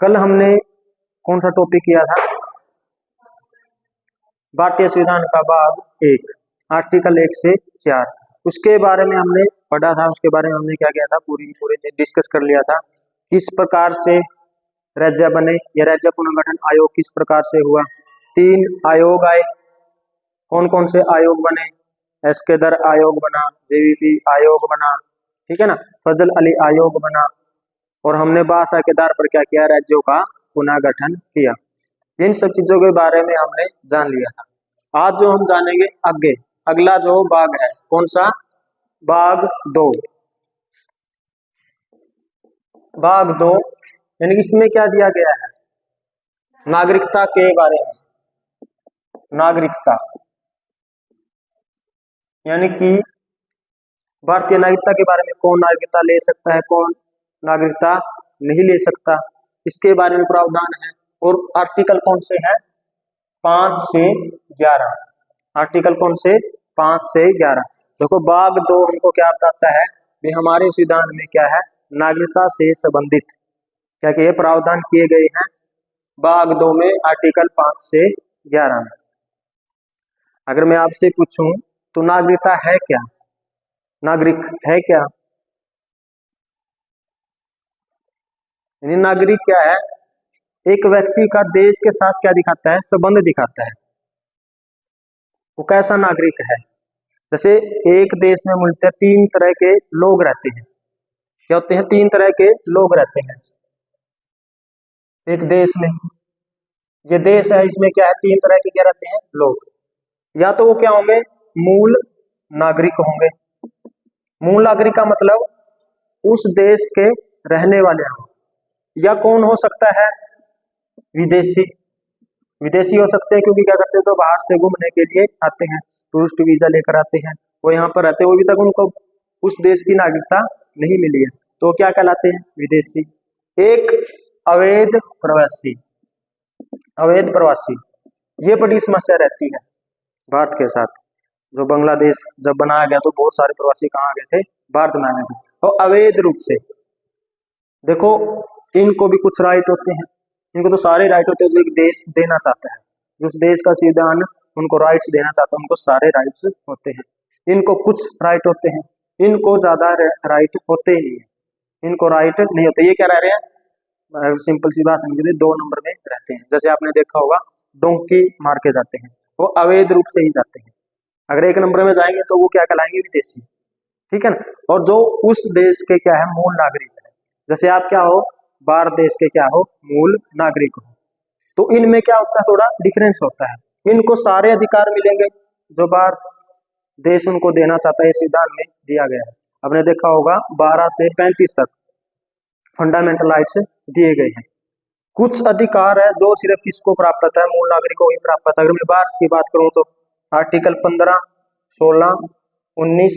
कल हमने कौन सा टॉपिक किया था? भारतीय संविधान का भाग 1 आर्टिकल 1 से 4 उसके बारे में हमने पढ़ा था। उसके बारे में हमने क्या किया था, पूरे डिस्कस कर लिया था। किस प्रकार से राज्य बने, या राज्य पुनर्गठन आयोग किस प्रकार से हुआ। 3 आयोग आए, कौन कौन से आयोग बने? एस्केदर आयोग बना, जेवीपी आयोग बना, ठीक है ना, फजल अली आयोग बना, और हमने भाषा के आधार पर क्या किया, राज्यों का पुनर्गठन किया। इन सब चीजों के बारे में हमने जान लिया था। आज जो हम जानेंगे आगे, अगला जो भाग है, कौन सा? भाग 2। भाग 2 यानी कि इसमें क्या दिया गया है, नागरिकता के बारे में। नागरिकता यानी कि भारतीय नागरिकता के बारे में, कौन नागरिकता ले सकता है, कौन नागरिकता नहीं ले सकता, इसके बारे में प्रावधान है। और आर्टिकल कौन से हैं? 5 से 11। आर्टिकल कौन से? 5 से 11। देखो भाग 2 हमको क्या बताता है भी, हमारे संविधान में क्या है, नागरिकता से संबंधित क्या क्या प्रावधान किए गए हैं भाग 2 में, आर्टिकल 5 से 11 में। अगर मैं आपसे पूछूं तो नागरिकता है क्या, नागरिक है क्या? यानी नागरिक क्या है? एक व्यक्ति का देश के साथ क्या दिखाता है, संबंध दिखाता है। वो कैसा नागरिक है? जैसे एक देश में मिलते 3 तरह के लोग रहते हैं। क्या होते हैं? 3 तरह के लोग रहते हैं एक देश में। ये देश है, इसमें क्या है, 3 तरह के क्या रहते हैं, लोग। या तो वो क्या होंगे, मूल नागरिक होंगे। मूल नागरिक का मतलब उस देश के रहने वाले हों। या कौन हो सकता है, विदेशी। विदेशी हो सकते हैं, क्योंकि क्या करते हैं, जो बाहर से घूमने के लिए आते हैं, टूरिस्ट वीजा लेकर आते हैं, वो यहाँ पर रहते हैं, वो अभी तक उनको उस देश की नागरिकता नहीं मिली है, तो क्या कहलाते हैं, विदेशी। एक अवैध प्रवासी। अवैध प्रवासी, ये बड़ी समस्या रहती है भारत के साथ। जो बांग्लादेश जब बनाया गया तो बहुत सारे प्रवासी कहाँ आ गए थे, भारत में आ गए थे। तो अवैध रूप से देखो, इनको भी कुछ राइट होते हैं, इनको तो सारे राइट होते हैं जो एक देश देना चाहता है, जिस देश का संविधान उनको राइट्स देना चाहता है, उनको सारे राइट्स होते हैं। इनको कुछ राइट होते हैं, इनको ज्यादा राइट होते ही नहीं है, इनको राइट नहीं होते। ये क्या रह रहे हैं, सिंपल सी भाषा में 2 नंबर में रहते हैं। जैसे आपने देखा होगा, डोंकी मार के जाते हैं, वो अवैध रूप से ही जाते हैं। अगर 1 नंबर में जाएंगे तो वो क्या कहलाएंगे, विदेशी, ठीक है ना। और जो उस देश के क्या है, मूल नागरिक है। जैसे आप क्या हो, बाहर देश के क्या हो, मूल नागरिक हो। तो इनमें क्या होता है, थोड़ा डिफरेंस होता है। इनको सारे अधिकार मिलेंगे जो बाहर देश उनको देना चाहता है, संविधान में दिया गया है। आपने देखा होगा 12 से 35 तक फंडामेंटल राइट्स दिए गए हैं। कुछ अधिकार है जो सिर्फ किसको प्राप्त होता है, मूल नागरिक को ही प्राप्त होता है। अगर मैं भारत की बात करूं तो आर्टिकल 15, 16, 19,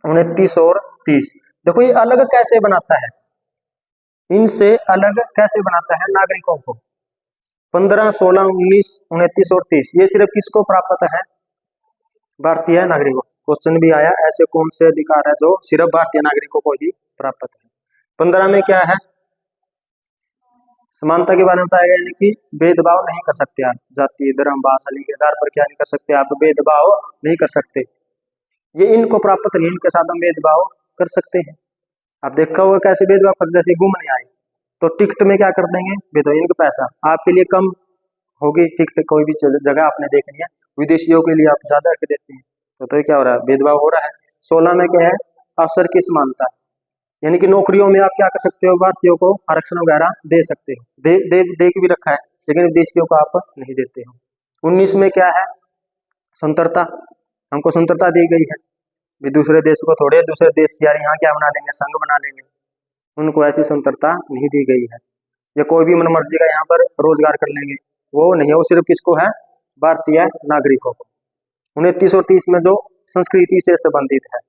29 और 30। देखो ये अलग कैसे बनाता है, इनसे अलग कैसे बनाता है नागरिकों को। 15, 16, 19, 29 और 30 ये सिर्फ किसको प्राप्त है, भारतीय नागरिकों। क्वेश्चन भी आया, ऐसे कौन से अधिकार है जो सिर्फ भारतीय नागरिकों को ही प्राप्त है। 15 में क्या है, समानता के बारे में बताया गया, यानी कि भेदभाव नहीं कर सकते आप, जाति, धर्म, भाषा के आधार पर क्या नहीं कर सकते आप, भेदभाव नहीं कर सकते। ये इनको प्राप्त नहीं, इनके साथ हम भेदभाव कर सकते हैं। आप देखा होगा कैसे भेदभाव कर, जैसे घूमने आए तो टिकट में क्या कर देंगे, भेदभाव, इनका पैसा आपके लिए कम होगी टिकट, कोई भी जगह आपने देखनी है, विदेशियों के लिए आप ज्यादा रख देते हैं, तो ये क्या हो रहा है, भेदभाव हो रहा है। 16 में क्या है, अवसर की समानता, यानी कि नौकरियों में आप क्या कर सकते हो, भारतीयों को आरक्षण वगैरह दे सकते हो, दे के भी रखा है, लेकिन विदेशियों को आप नहीं देते हो। 19 में क्या है, स्वतंत्रता, हमको स्वतंत्रता दी गई है, भी दूसरे देश को थोड़े, दूसरे देश यार यहाँ क्या बना लेंगे, संघ बना लेंगे, उनको ऐसी स्वतंत्रता नहीं दी गई है। या कोई भी मनमर्जी का यहाँ पर रोजगार कर लेंगे, वो नहीं है, वो सिर्फ किसको है, भारतीय नागरिकों को। 29 और 30 में जो संस्कृति से संबंधित है,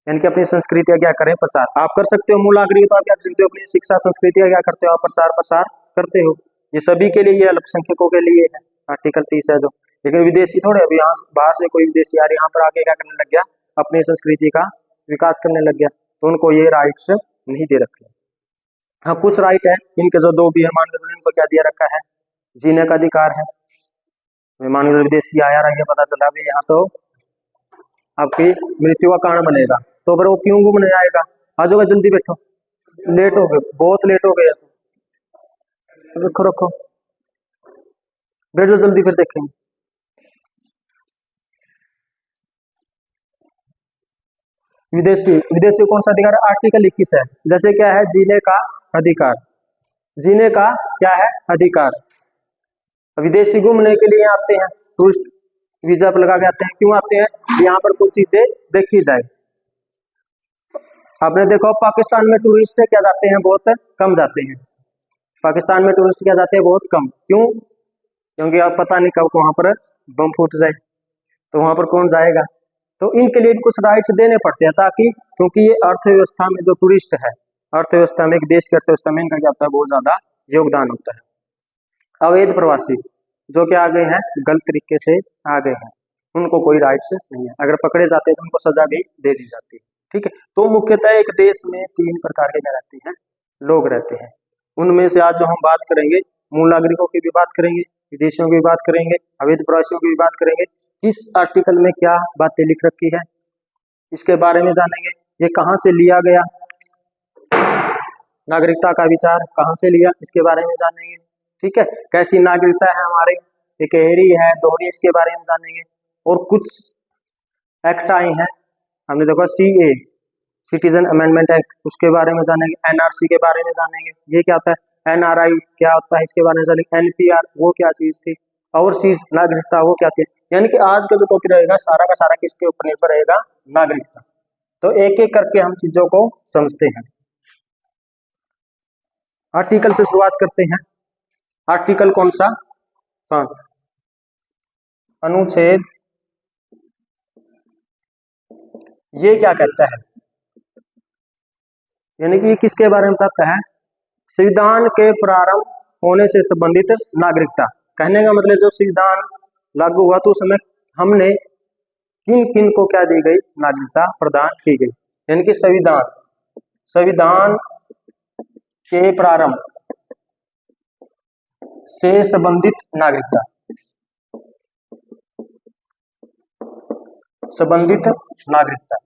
यानी कि अपनी संस्कृति क्या करें, प्रचार आप कर सकते हो। मूल नागरिक तो आप क्या कर सकते हो, अपनी शिक्षा संस्कृति क्या करते हो, आप प्रसार करते हो। ये सभी के लिए, ये अल्पसंख्यकों के लिए है, आर्टिकल 30 है जो। लेकिन विदेशी थोड़े, अभी यहाँ बाहर से कोई विदेशी यार यहाँ पर आके क्या करने लग गया, अपनी संस्कृति का विकास करने लग गया, तो उनको ये राइट्स नहीं दे रखे। हाँ कुछ राइट है इनके जो दो भी है, मान के चलो इनको क्या दिया रखा है, जीने का अधिकार है। मान के चलो विदेशी आया रहा, पता चला भी यहाँ तो आपकी मृत्यु का कारण बनेगा, तो फिर वो क्यों घूमने आएगा, आ जाओ जल्दी बैठो, लेट हो गए, बहुत लेट हो गए, रखो रखो, बैठ जाओ जल्दी, फिर देखेंगे। विदेशी विदेशी कौन सा अधिकार, आर्टिकल 21 है। जैसे क्या है, जीने का अधिकार, जीने का क्या है अधिकार। विदेशी घूमने के लिए आते हैं, टूरिस्ट वीजा पर लगा के आते हैं, क्यों आते हैं, यहाँ पर कुछ चीजें देखी जाए। आपने देखो पाकिस्तान में टूरिस्ट क्या जाते हैं, बहुत कम जाते हैं, पाकिस्तान में टूरिस्ट क्या जाते हैं, बहुत कम, क्यों, क्योंकि आप पता नहीं कब वहां पर बम फूट जाए, तो वहां पर कौन जाएगा, तो इनके लिए कुछ राइट्स देने पड़ते हैं, ताकि क्योंकि ये अर्थव्यवस्था में जो टूरिस्ट है, अर्थव्यवस्था में, एक देश की अर्थव्यवस्था में इनका क्या होता है, बहुत ज्यादा योगदान होता है। अवैध प्रवासी जो कि आ गए हैं, गलत तरीके से आ गए हैं, उनको कोई राइट्स नहीं है, अगर पकड़े जाते हैं तो उनको सजा भी दे दी जाती है, ठीक है। तो मुख्यतः एक देश में 3 प्रकार के क्या रहते हैं, लोग रहते हैं। उनमें से आज जो हम बात करेंगे, मूल नागरिकों की भी बात करेंगे, विदेशियों की भी बात करेंगे, अवैध प्रवासियों की भी बात करेंगे, किस आर्टिकल में क्या बातें लिख रखी है इसके बारे में जानेंगे, ये कहाँ से लिया गया, नागरिकता का विचार कहाँ से लिया इसके बारे में जानेंगे, ठीक है। कैसी नागरिकता है हमारे, इकहरी है, दोहरी, इसके बारे में जानेंगे। और कुछ एक्ट आए हैं, हमने देखा CA सिटीजन अमेंडमेंट एक्ट, उसके बारे में जानेंगे, NRC के बारे में जानेंगे, ये क्या होता है, NRI क्या होता है इसके बारे में जानेंगे, NPR वो क्या चीज थी, ओवरसीज नागरिकता वो क्या थी। यानी कि आज का जो टॉपिक रहेगा सारा का सारा किसके ऊपर निर्भर रहेगा, नागरिकता। तो एक एक करके हम चीजों को समझते हैं। आर्टिकल से शुरुआत करते हैं। आर्टिकल कौन सा, 5, अनुच्छेद, ये क्या कहता है, यानी कि किसके बारे में बताता है, संविधान के प्रारंभ होने से संबंधित नागरिकता। कहने का मतलब जो संविधान लागू हुआ तो उस समय हमने किन किन को क्या दी गई, नागरिकता प्रदान की गई, यानी कि संविधान के प्रारंभ से संबंधित नागरिकता, संबंधित नागरिकता,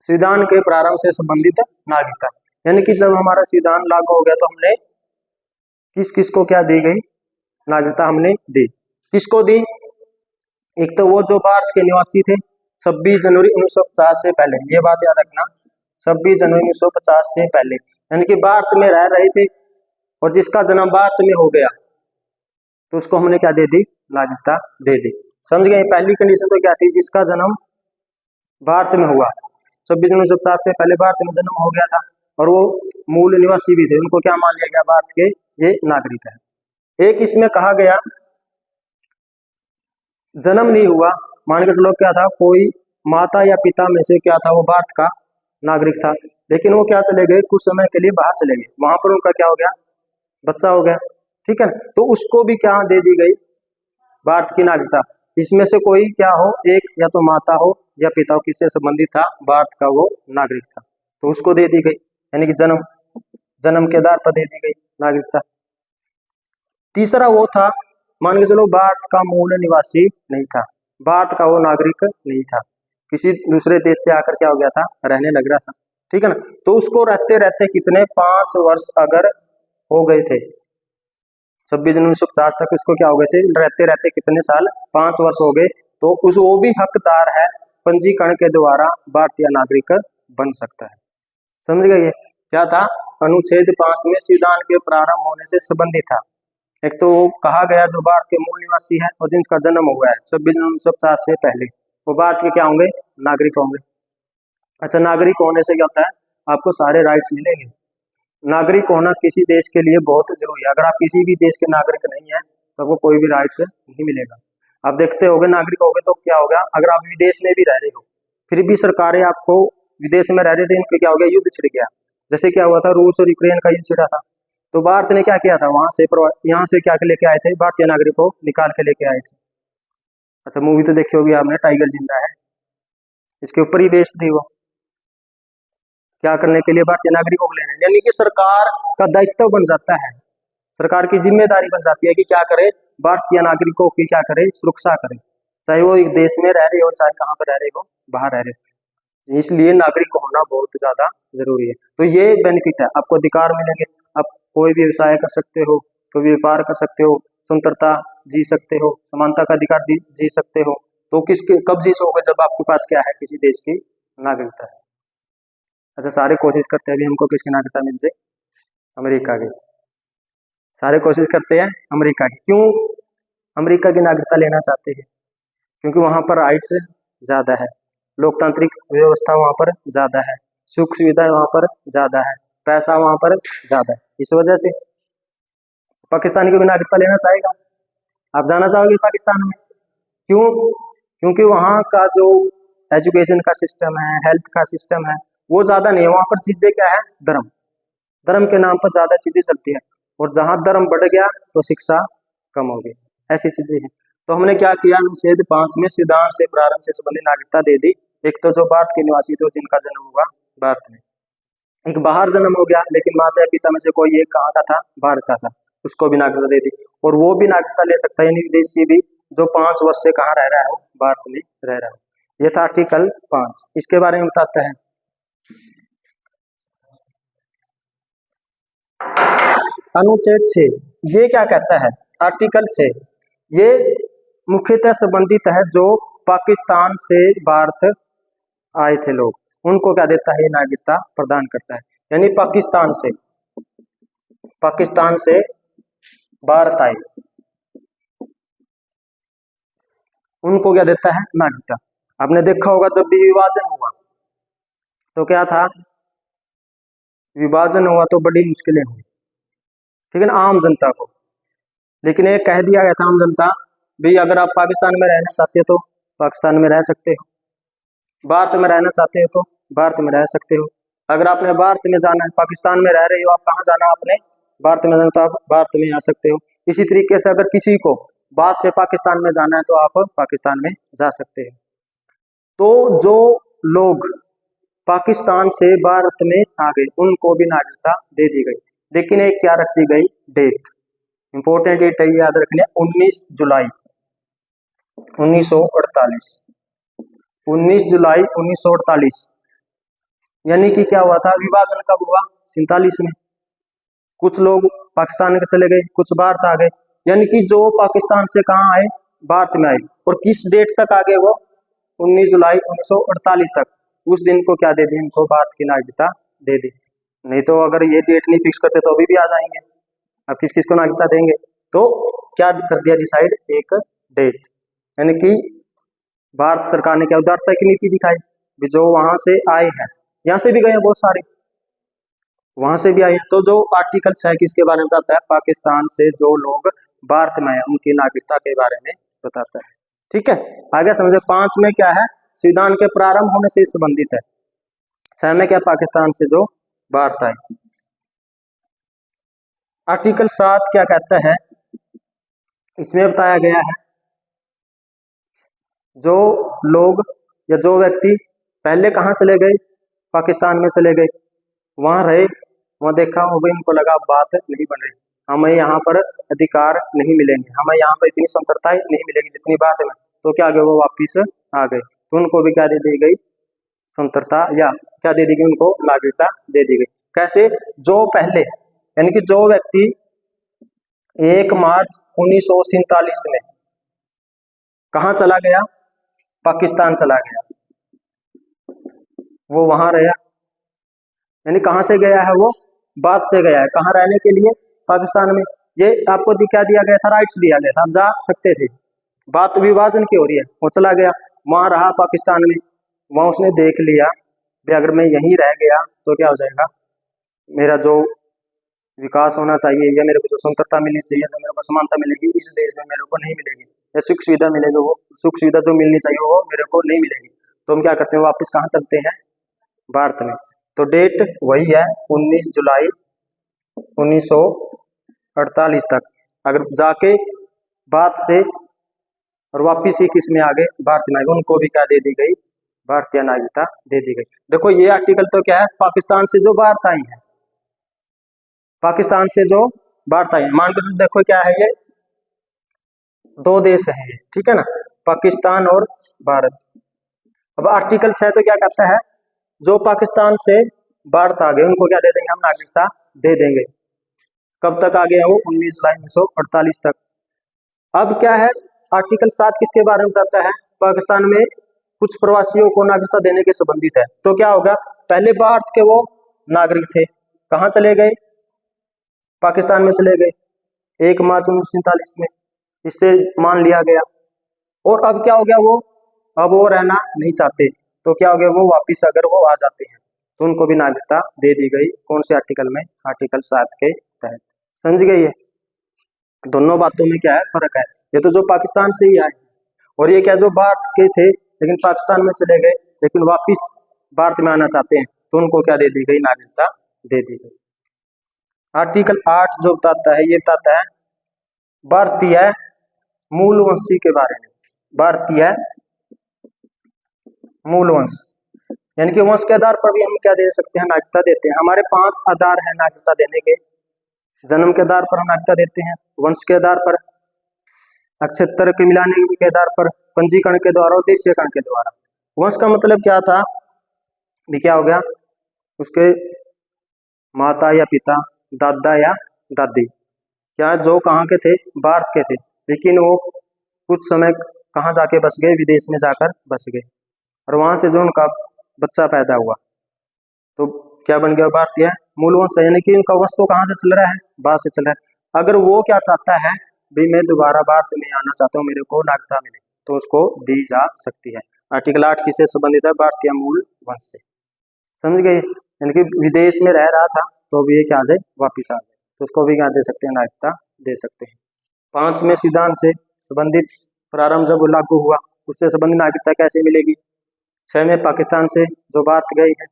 संविधान के प्रारंभ से संबंधित नागरिकता, यानी कि जब हमारा संविधान लागू हो गया तो हमने किस किस को क्या दी गई, नागरिकता हमने दी। किसको दी, एक तो वो जो भारत के निवासी थे 26 जनवरी 1950 से पहले, ये बात याद रखना, 26 जनवरी 1950 से पहले, यानी कि भारत में रह रहे थे, और जिसका जन्म भारत में हो गया तो उसको हमने क्या दे दी, नागरिकता दे दी। समझ गए, पहली कंडीशन तो क्या थी, जिसका जन्म भारत में हुआ, 26 जनवरी 1950 से पहले भारत में जन्म हो गया था, और वो मूल निवासी भी थे, उनको क्या मान लिया गया, भारत के ये नागरिक है। एक इसमें कहा गया जन्म नहीं हुआ, मान के चलो क्या था, कोई माता या पिता में से क्या था, वो भारत का नागरिक था, लेकिन वो क्या चले गए, कुछ समय के लिए बाहर चले गए, वहां पर उनका क्या हो गया, बच्चा हो गया, ठीक है ना, तो उसको भी क्या दे दी गई, भारत की नागरिकता। इसमें से कोई क्या हो, एक या तो माता हो या पिता हो, किससे संबंधित था, भारत का वो नागरिक था, तो उसको दे दी गई, यानी कि जन्म के आधार पर दे दी गई नागरिकता। तीसरा वो था, मान के चलो भारत का मूल निवासी नहीं था, भारत का वो नागरिक नहीं था, किसी दूसरे देश से आकर क्या हो गया था, रहने लग रहा था, ठीक है ना, तो उसको रहते रहते कितने 5 वर्ष अगर हो गए थे, 26 जनवरी 1950 तक इसको क्या हो गए थे, रहते रहते कितने साल, 5 वर्ष हो गए, तो उस वो भी हकदार है, पंजीकरण के द्वारा भारतीय नागरिक बन सकता है। समझ गए, क्या था, अनुच्छेद 5 में संविधान के प्रारंभ होने से संबंधित था। एक तो कहा गया जो भारत के मूल निवासी है और जिनका जन्म हुआ है 26 जनवरी 1950 से पहले, वो भारत के क्या होंगे, नागरिक होंगे। अच्छा, नागरिक होने से क्या होता है, आपको सारे राइट्स मिलेंगे। नागरिक होना किसी देश के लिए बहुत जरूरी है, अगर आप किसी भी देश के नागरिक नहीं है तो आपको कोई भी राइट्स नहीं मिलेगा। आप देखते होगे नागरिक होगे तो क्या होगा, अगर आप विदेश में भी रह रहे हो फिर भी सरकारें आपको, विदेश में रह रहे थे इनके क्या हो गया, युद्ध छिड़ गया, जैसे क्या हुआ था, रूस और यूक्रेन का युद्ध छिड़ा था, तो भारत ने क्या किया था, वहां से यहाँ से क्या लेके आए थे, भारतीय नागरिक को निकाल के लेके आए थे। अच्छा, मूवी तो देखी होगी आपने, टाइगर जिंदा है, इसके ऊपर ही बेस्ड थी वो, क्या करने के लिए, भारतीय नागरिकों को लेने, यानी कि सरकार का दायित्व बन जाता है, सरकार की जिम्मेदारी बन जाती है कि क्या करे, भारतीय नागरिकों की क्या करे, सुरक्षा करे, चाहे वो एक देश में रह रहे हो चाहे कहाँ पर रह रहे हो, बाहर रह रहे हो। इसलिए नागरिक होना बहुत ज्यादा जरूरी है। तो ये बेनिफिट है, आपको अधिकार मिलेंगे, आप कोई भी व्यवसाय कर सकते हो, कोई भी व्यापार कर सकते हो, स्वतंत्रता जी सकते हो, समानता का अधिकार जी सकते हो। तो किसके कब जी सकोगे, जब आपके पास क्या है, किसी देश की नागरिकता है। अच्छा, सारे कोशिश करते हैं अभी हमको किसकी नागरिकता मिल जाए, अमेरिका की, सारे कोशिश करते हैं अमेरिका की। क्यों अमेरिका की नागरिकता लेना चाहते हैं? क्योंकि वहां पर राइट्स ज्यादा है, लोकतांत्रिक व्यवस्था वहां पर ज्यादा है, सुख सुविधा वहां पर ज्यादा है, पैसा वहां पर ज्यादा है। इस वजह से पाकिस्तान की भी नागरिकता लेना चाहेगा। आप जाना चाहोगे पाकिस्तान में? क्यों? क्योंकि वहां का जो एजुकेशन का सिस्टम है, हेल्थ का सिस्टम है, वो ज्यादा नहीं है। वहां पर चीजें क्या है, धर्म, धर्म के नाम पर ज्यादा चीजें चलती है, और जहां धर्म बढ़ गया तो शिक्षा कम हो गई, ऐसी चीजें हैं। तो हमने क्या किया, अनुच्छेद 5 में संविधान से प्रारंभ से संबंधित नागरिकता दे दी। एक तो जो भारत के निवासी थे जिनका जन्म हुआ भारत में, एक बाहर जन्म हो गया लेकिन माता पिता में से कोई एक कहाँ का था, भारत का था, उसको भी नागरिकता दे दी। और वो भी नागरिकता ले सकता है, यानी विदेशी भी, जो 5 वर्ष से कहाँ रह रहा है, भारत में रह रहा है। ये था आर्टिकल 5। इसके बारे में बताते हैं अनुच्छेद 6। ये क्या कहता है, आर्टिकल 6 ये मुख्यतः संबंधित है जो पाकिस्तान से भारत आए थे लोग, उनको क्या देता है, ये नागरिकता प्रदान करता है। यानी पाकिस्तान से भारत आए, उनको क्या देता है, नागरिकता। आपने देखा होगा जब भी विभाजन हुआ तो क्या था, विभाजन हुआ तो बड़ी मुश्किलें हुई, ठीक है ना, आम जनता को। लेकिन एक कह दिया गया था आम जनता, भाई अगर आप पाकिस्तान में रहना चाहते हो तो पाकिस्तान में रह सकते हो, भारत में रहना चाहते हो तो भारत में रह सकते हो। अगर आपने भारत में जाना है, पाकिस्तान में रह रहे हो, आप कहाँ जाना, आपने भारत में जाना, तो आप भारत में आ सकते हो। इसी तरीके से अगर किसी को भारत से पाकिस्तान में जाना है तो आप पाकिस्तान में जा सकते हैं। तो जो लोग पाकिस्तान से भारत में आ गए उनको भी नागरिकता दे दी गई, लेकिन एक क्या रख दी गई, डेट, इंपॉर्टेंट डेट है, याद रखने, 19 जुलाई 1948, 19 जुलाई 1948। यानी कि क्या हुआ था, विभाजन कब हुआ, 47 में। कुछ लोग पाकिस्तान के चले गए, कुछ भारत आ गए, यानी कि जो पाकिस्तान से कहाँ आए, भारत में आए। और किस डेट तक आ गए वो, 19 जुलाई 1948 तक। उस दिन को क्या दे दी, इनको भारत की नागरिकता दे दी। नहीं तो अगर ये डेट नहीं फिक्स करते तो अभी भी आ जाएंगे। अब किस किस को नागरिकता देंगे, तो क्या कर दिया डिसाइड, एक डेट। यानी कि भारत सरकार ने क्या उदारता की नीति दिखाई, जो वहां से आए हैं, यहाँ से भी गए हैं बहुत सारे, वहां से भी आए। तो जो आर्टिकल 6 किसके बारे में बताता है, पाकिस्तान से जो लोग भारत में आए उनकी नागरिकता के बारे में बताता है। ठीक है, आगे समझे। 5 में क्या है, संविधान के प्रारंभ होने से संबंधित है। 6 में क्या, पाकिस्तान से जो भारत आए। आर्टिकल 7 क्या कहता है, इसमें बताया गया है जो लोग या जो व्यक्ति पहले कहाँ चले गए, पाकिस्तान में चले गए, वहां रहे, वहां देखा हो गई, उनको लगा बात नहीं बन रही, हमें यहाँ पर अधिकार नहीं मिलेंगे, हमें यहाँ पर इतनी स्वतंत्रता नहीं मिलेगी जितनी बात में, तो क्या गए, वो वापिस आ गए। तो उनको भी क्या दे दी गई, स्वतंत्रता, या क्या दे दी गई, उनको नागरिकता दे दी गई। कैसे, जो पहले, यानी कि जो व्यक्ति 1 मार्च 1947 में कहाँ चला गया, पाकिस्तान चला गया, वो वहां रहा, यानी कहाँ से गया है, वो भारत से गया है, कहाँ रहने के लिए, पाकिस्तान में। ये आपको क्या दिया गया था, राइट्स दिया गया था, आप जा सकते थे। बात विभाजन की हो रही है, वो चला गया, वहां रहा पाकिस्तान में, वहां उसने देख लिया भी अगर मैं यहीं रह गया तो क्या हो जाएगा, मेरा जो विकास होना चाहिए, या मेरे को जो स्वतंत्रता मिलनी चाहिए, जो मेरे को समानता मिलेगी, इस देश में मेरे को नहीं मिलेगी, या सुख सुविधा मिलेगी, वो सुख सुविधा जो मिलनी चाहिए वो मेरे को नहीं मिलेगी। तो हम क्या करते हैं, वापस कहाँ चलते हैं, भारत में। तो डेट वही है, 19 जुलाई 1948 तक। अगर जाके भारत से और वापिस ही किस में आ गए, भारत में आ गए, उनको भी क्या दे दी गई, भारतीय नागरिकता दे दी गई। देखो ये आर्टिकल तो क्या है, पाकिस्तान से जो भारत आई है, पाकिस्तान से जो भारत आई है, मान के देखो क्या है, ये दो देश है ये, ठीक है ना, पाकिस्तान और भारत। अब आर्टिकल 6 तो क्या कहता है, जो पाकिस्तान से भारत आ गए उनको क्या दे देंगे हम, नागरिकता दे देंगे। कब तक आ गए हैं वो, 19 जुलाई 1948 तक। अब क्या है, आर्टिकल 7 किसके बारे में बताता है, पाकिस्तान में कुछ प्रवासियों को नागरिकता देने के संबंधित है। तो क्या होगा, पहले भारत के वो नागरिक थे, कहाँ चले गए, पाकिस्तान में चले गए 1 मार्च 1947 में, इससे मान लिया गया। और अब क्या हो गया, अब वो रहना नहीं चाहते, तो क्या हो गया, वो वापिस अगर वो आ जाते हैं तो उनको भी नागरिकता दे दी गई। कौन से आर्टिकल में, आर्टिकल 7 के तहत। समझ गए ये दोनों बातों में क्या है, फर्क है। ये तो जो पाकिस्तान से ही आए, और ये क्या जो भारत के थे लेकिन पाकिस्तान में चले गए लेकिन वापिस भारत में आना चाहते हैं, तो उनको क्या दे दी गई, नागरिकता दे दी गई। आर्टिकल 8 जो बताता है, ये बताता है भारतीय मूलवंशी के बारे में। भारतीय मूलवंश यानी कि वंश के आधार पर भी हम क्या दे सकते हैं, नागरिकता देते हैं। हमारे 5 आधार है नागरिकता देने के। जन्म के आधार पर हम नागरिकता देते हैं, वंश के आधार पर, नक्षत्र के मिलाने के आधार पर, पंजीकरण के द्वारा और देशीयकरण के द्वारा। वंश का मतलब क्या था, भी क्या हो गया, उसके माता या पिता, दादा या दादी, क्या जो कहाँ के थे, भारत के थे, लेकिन वो कुछ समय कहाँ जाके बस गए, विदेश में जाकर बस गए, और वहां से जो उनका बच्चा पैदा हुआ तो क्या बन गया, भारतीय मूलवंश। यानी कि उनका वंश तो कहाँ से चल रहा है, बाहर से चल रहा है। अगर वो क्या चाहता है, भी मैं दोबारा भारत में आना चाहता हूँ, मेरे को नागरिकता मिले, तो उसको दी जा सकती है। आर्टिकल 8 किससे संबंधित है, भारतीय मूल वंश से। समझ गए, यानी कि विदेश में रह रहा था तो भी ये क्या आ जाए, वापिस आ जाए, तो उसको भी क्या दे सकते हैं, नागरिकता दे सकते हैं। 5वें सिद्धांत से संबंधित प्रारंभ जब लागू हुआ, उससे संबंधित नागरिकता कैसे मिलेगी। 6 में पाकिस्तान से जो भारत गए हैं,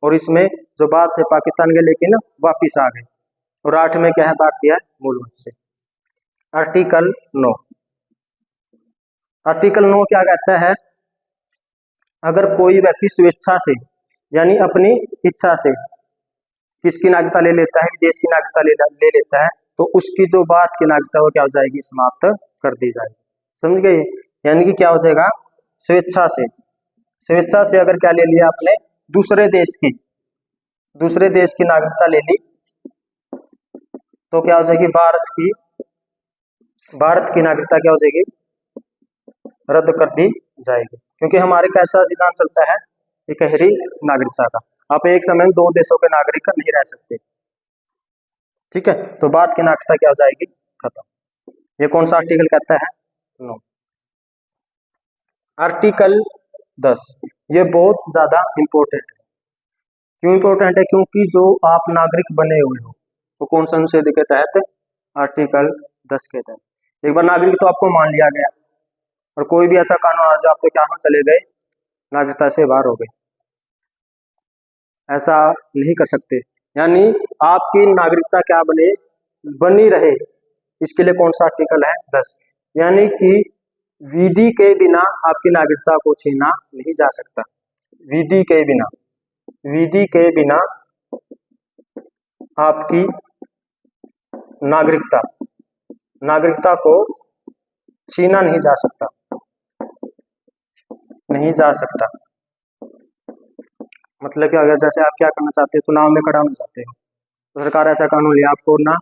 और इसमें जो भारत से पाकिस्तान गए लेकिन वापिस आ गए, और 8 में क्या है, भारतीय मूलवंश से। आर्टिकल 9, आर्टिकल 9 क्या कहता है, अगर कोई व्यक्ति स्वेच्छा से यानी अपनी इच्छा से किसकी नागरिकता ले लेता है, विदेश की नागरिकता ले लेता है, तो उसकी जो भारत की नागरिकता वो क्या हो जाएगी, समाप्त कर दी जाएगी। समझ गए, यानी कि क्या हो जाएगा, स्वेच्छा से, स्वेच्छा से अगर क्या ले लिया आपने, दूसरे देश की नागरिकता ले ली, तो क्या हो जाएगी, भारत की नागरिकता क्या हो जाएगी, रद्द कर दी जाएगी। क्योंकि हमारे कैसा सिद्धांत चलता है, इकहरी नागरिकता का। आप एक समय में 2 देशों के नागरिक नहीं रह सकते, ठीक है, तो भारत की नागरिकता क्या हो जाएगी, खत्म। ये कौन सा आर्टिकल कहता है, 9। आर्टिकल 10, ये बहुत ज्यादा इंपॉर्टेंट है। क्यों इंपॉर्टेंट है, क्योंकि जो आप नागरिक बने हुए हो वो कौन सा अनुच्छेद के तहत, आर्टिकल 10 के तहत। एक बार नागरिक तो आपको मान लिया गया, और कोई भी ऐसा कानून आ जाए आप तो क्या हम चले गए, नागरिकता से बाहर हो गए, ऐसा नहीं कर सकते। यानी आपकी नागरिकता क्या बनी रहे, इसके लिए कौन सा आर्टिकल है, 10। यानी कि विधि के बिना आपकी नागरिकता को छीना नहीं जा सकता, विधि के बिना आपकी नागरिकता को छीना नहीं जा सकता, मतलब क्या, अगर जैसे आप क्या करना चाहते हो, चुनाव में खड़ा होना चाहते हो, तो सरकार ऐसा कानून लिया आपको ना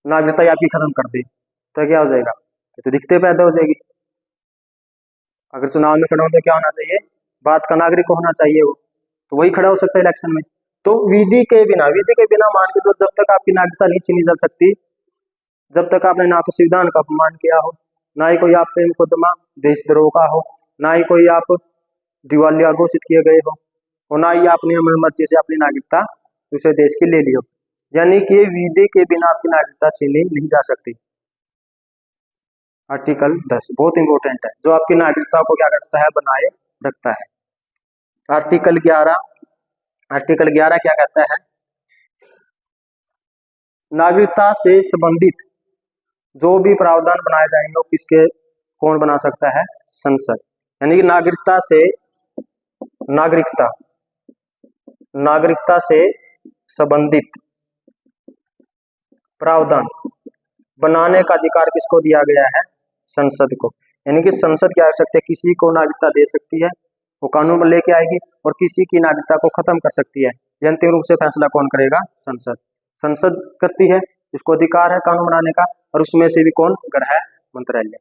नागरिकता ही आपकी खत्म कर दी, तो क्या हो जाएगा, तो दिक्कतें पैदा हो जाएगी। अगर चुनाव में खड़ा हो तो क्या होना चाहिए, भारत का नागरिक होना चाहिए वो, तो वही खड़ा हो सकता है इलेक्शन में। तो विधि के बिना मान के, तो जब तक आपकी नागरिकता नहीं छीनी जा सकती, जब तक आपने ना तो संविधान का अपमान किया हो, ना ही कोई आप पे मुकदमा देशद्रोह का हो, ना ही कोई आप दिवालिया घोषित किए गए हो, और ना ही आपने अपनी मर्जी से अपनी नागरिकता दूसरे देश की ले ली हो। यानी कि विधि के बिना आपकी नागरिकता छीनी नहीं जा सकती। आर्टिकल 10 बहुत इंपॉर्टेंट है, जो आपकी नागरिकता को क्या करता है, बनाए रखता है। आर्टिकल 11 क्या कहता है, नागरिकता से संबंधित जो भी प्रावधान बनाए जाएंगे वो कौन बना सकता है, संसद। यानी कि नागरिकता से नागरिकता, नागरिकता से संबंधित प्रावधान बनाने का अधिकार किसको दिया गया है? संसद को। यानी कि संसद क्या कर सकती है? किसी को नागरिकता दे सकती है, वो कानून में लेके आएगी, और किसी की नागरिकता को खत्म कर सकती है। ये अंतिम रूप से फैसला कौन करेगा? संसद। संसद करती है, इसको अधिकार है कानून बनाने का, और उसमें से भी कौन? गृह मंत्रालय।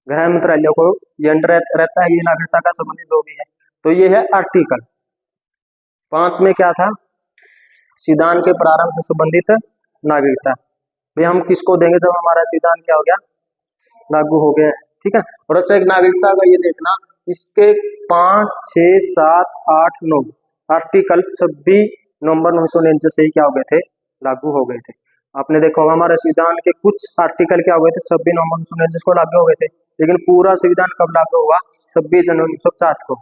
गृह मंत्रालय को ये अंडर रहता है, ये नागरिकता का संबंधित जो भी है। तो ये है आर्टिकल 5 में क्या था? संविधान के प्रारंभ से संबंधित नागरिकता। भाई हम किसको देंगे जब हमारा संविधान क्या हो गया? लागू हो गया, ठीक है। और अच्छा, एक नागरिकता का ये देखना, इसके 5, 6, 7, 8, 9 आर्टिकल 26 नवंबर 1949 से ही क्या हो गए थे? लागू हो गए थे। आपने देखा होगा हमारे संविधान के कुछ आर्टिकल क्या हो गए थे? 26 नवंबर 1949 को लागू हो गए थे, लेकिन पूरा संविधान कब लागू हुआ? 26 जनवरी 1950 को।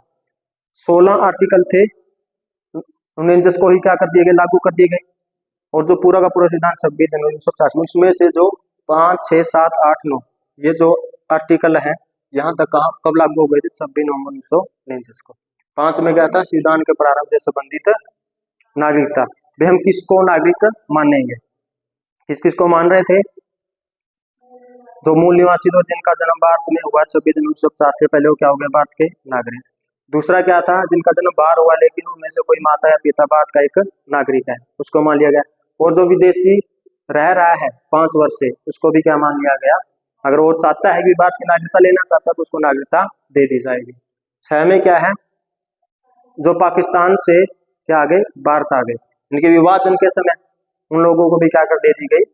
16 आर्टिकल थे, 1949 को ही क्या कर दिए गए? लागू कर दिए गए। और जो पूरा का पूरा संविधान 26 जनवरी 1950 में, उसमें से जो 5, 6, 7, 8, 9 ये जो आर्टिकल है, यहाँ तक कहाँ कब लागू हो गए थे? 26 नवंबर 1949 को। 5 में क्या था? संविधान के प्रारंभ से संबंधित नागरिकता। भाई हम किसको नागरिक मानेंगे? किस किस को मान रहे थे? जो मूल निवासी थे, जिनका जन्म भारत में हुआ 26 जनवरी 1950 से पहले, वो क्या हो गए? भारत के नागरिक। दूसरा क्या था? जिनका जन्म बाहर हुआ लेकिन उनमें से कोई माता या पिता भारत का एक नागरिक है, उसको मान लिया गया। और जो विदेशी रह रहा है 5 वर्ष से, उसको भी क्या मान लिया गया? अगर वो चाहता है कि भारत की नागरिकता लेना चाहता है तो उसको नागरिकता दे दी जाएगी। 6 में क्या है? जो पाकिस्तान से क्या आ गए? भारत आ गए, इनके विभाजन के समय उन लोगों को भी क्या कर दे दी गई?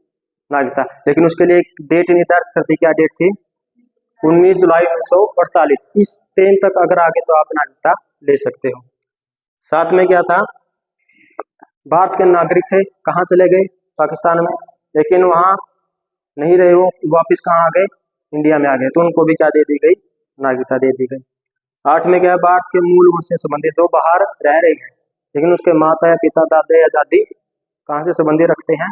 नागरिकता। लेकिन उसके लिए एक डेट निर्धारित कर दी। क्या डेट थी? 19 जुलाई 1948। इस टाइम तक अगर आगे तो आप नागरिकता ले सकते हो। 7 में क्या था? भारत के नागरिक थे, कहाँ चले गए? पाकिस्तान में, लेकिन वहां नहीं रहे, वो वापिस कहाँ आ गए? इंडिया में आ गए, तो उनको भी क्या दे दी गई? नागरिकता दे दी गई। 8 में क्या है? भारत के मूल वंश से संबंधित जो बाहर रह रहे हैं, लेकिन उसके माता या पिता, दादा या दादी कहाँ से संबंधित रखते हैं?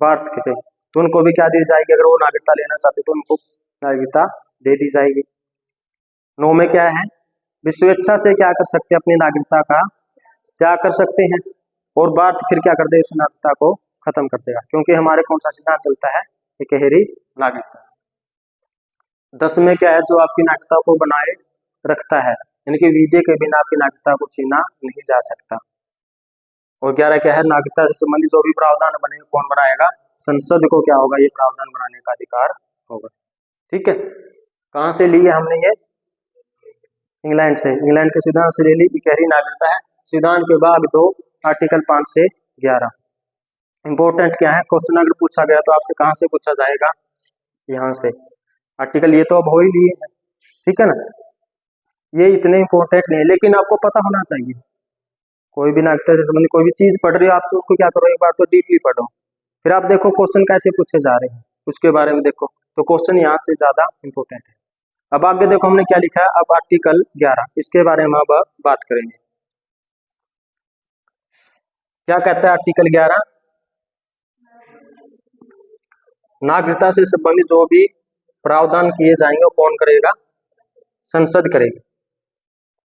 भारत के से, तो उनको भी क्या दी जाएगी? अगर वो नागरिकता लेना चाहते तो उनको नागरिकता दे दी जाएगी। 9 में क्या है? स्वेच्छा से क्या कर सकते हैं? अपनी नागरिकता का त्याग कर सकते हैं, और भारत फिर क्या कर देगा? इस नागरिकता को खत्म कर देगा, क्योंकि हमारे कौन सा सिद्धांत चलता है? इकहरी नागरिकता। 10 में क्या है? जो आपकी नागरिकता को बनाए रखता है, यानी कि विधि के बिना आपकी नागरिकता को छीना नहीं जा सकता। और 11 क्या है? नागरिकता से संबंधित जो भी प्रावधान बनेगा, कौन बनाएगा? संसद को क्या होगा? ये प्रावधान बनाने का अधिकार होगा, ठीक है। कहाँ से लिए हमने ये? इंग्लैंड से। इंग्लैंड के संविधान से ले ली, इकहरी नागरिकता है। संविधान के भाग 2 आर्टिकल 5 से 11। इंपॉर्टेंट क्या है? क्वेश्चन अगर पूछा गया तो आपसे कहाँ से पूछा जाएगा? यहाँ से। आर्टिकल ये तो अब हो ही लिए है, ठीक है ना। ये इतने इंपॉर्टेंट नहीं है, लेकिन आपको पता होना चाहिए। कोई भी नागरिकता से संबंधित कोई भी चीज पढ़ रहे हो आप, तो उसको क्या करो? एक बार तो डीपली पढ़ो, फिर आप देखो क्वेश्चन कैसे पूछे जा रहे हैं, उसके बारे में देखो, तो क्वेश्चन यहाँ से ज्यादा इंपॉर्टेंट है। अब आगे देखो हमने क्या लिखा है। अब आर्टिकल 11, इसके बारे में अब बात करेंगे। क्या कहता है आर्टिकल 11? नागरिकता से संबंधित जो भी प्रावधान किए जाएंगे वो कौन करेगा? संसद करेगी।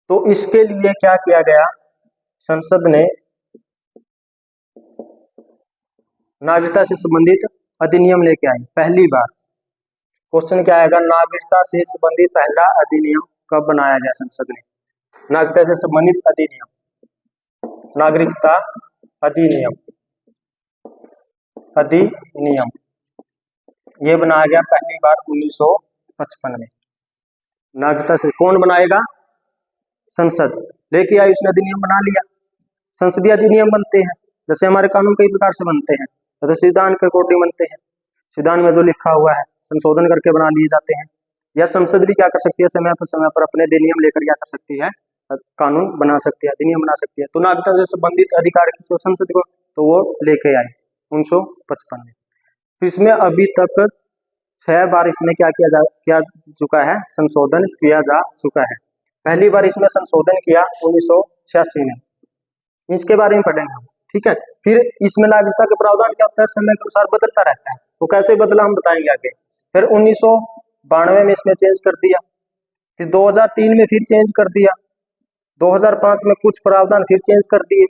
तो इसके लिए क्या किया गया? संसद ने नागरिकता से संबंधित अधिनियम लेके आई पहली बार। क्वेश्चन क्या आएगा? नागरिकता से संबंधित पहला अधिनियम कब बनाया गया संसद ने? नागरिकता से संबंधित अधिनियम, नागरिकता अधिनियम, अधिनियम ये बनाया गया पहली बार 1955 में। नागरिकता से कौन बनाएगा? संसद लेके आई, उसने अधिनियम बना लिया। संसदीय अधिनियम बनते हैं, जैसे हमारे कानून कई प्रकार से बनते हैं, तो संविधान के अकॉर्डिंग बनते हैं। संविधान में जो लिखा हुआ है संशोधन करके बना लिए जाते हैं। या संसद भी क्या कर सकती है? समय पर अपने अधिनियम लेकर क्या कर सकती है? कानून बना सकती है, अधिनियम बना सकती है। तो नागरिकता से संबंधित अधिकार किसको? संसद को, तो वो लेके आए 1955 में। फिर इसमें अभी तक 6 बार इसमें क्या चुका है? संशोधन किया जा चुका है। पहली बार इसमें संशोधन किया 1986 में, इसके बारे में पढ़ेंगे हम, ठीक है। फिर इसमें नागरिकता के प्रावधान क्या होता है? समय के अनुसार बदलता रहता है, वो कैसे बदला हम बताएंगे आगे। फिर 1992 में इसमें चेंज कर दिया, फिर 2003 में फिर चेंज कर दिया, 2005 में कुछ प्रावधान फिर चेंज कर दिए,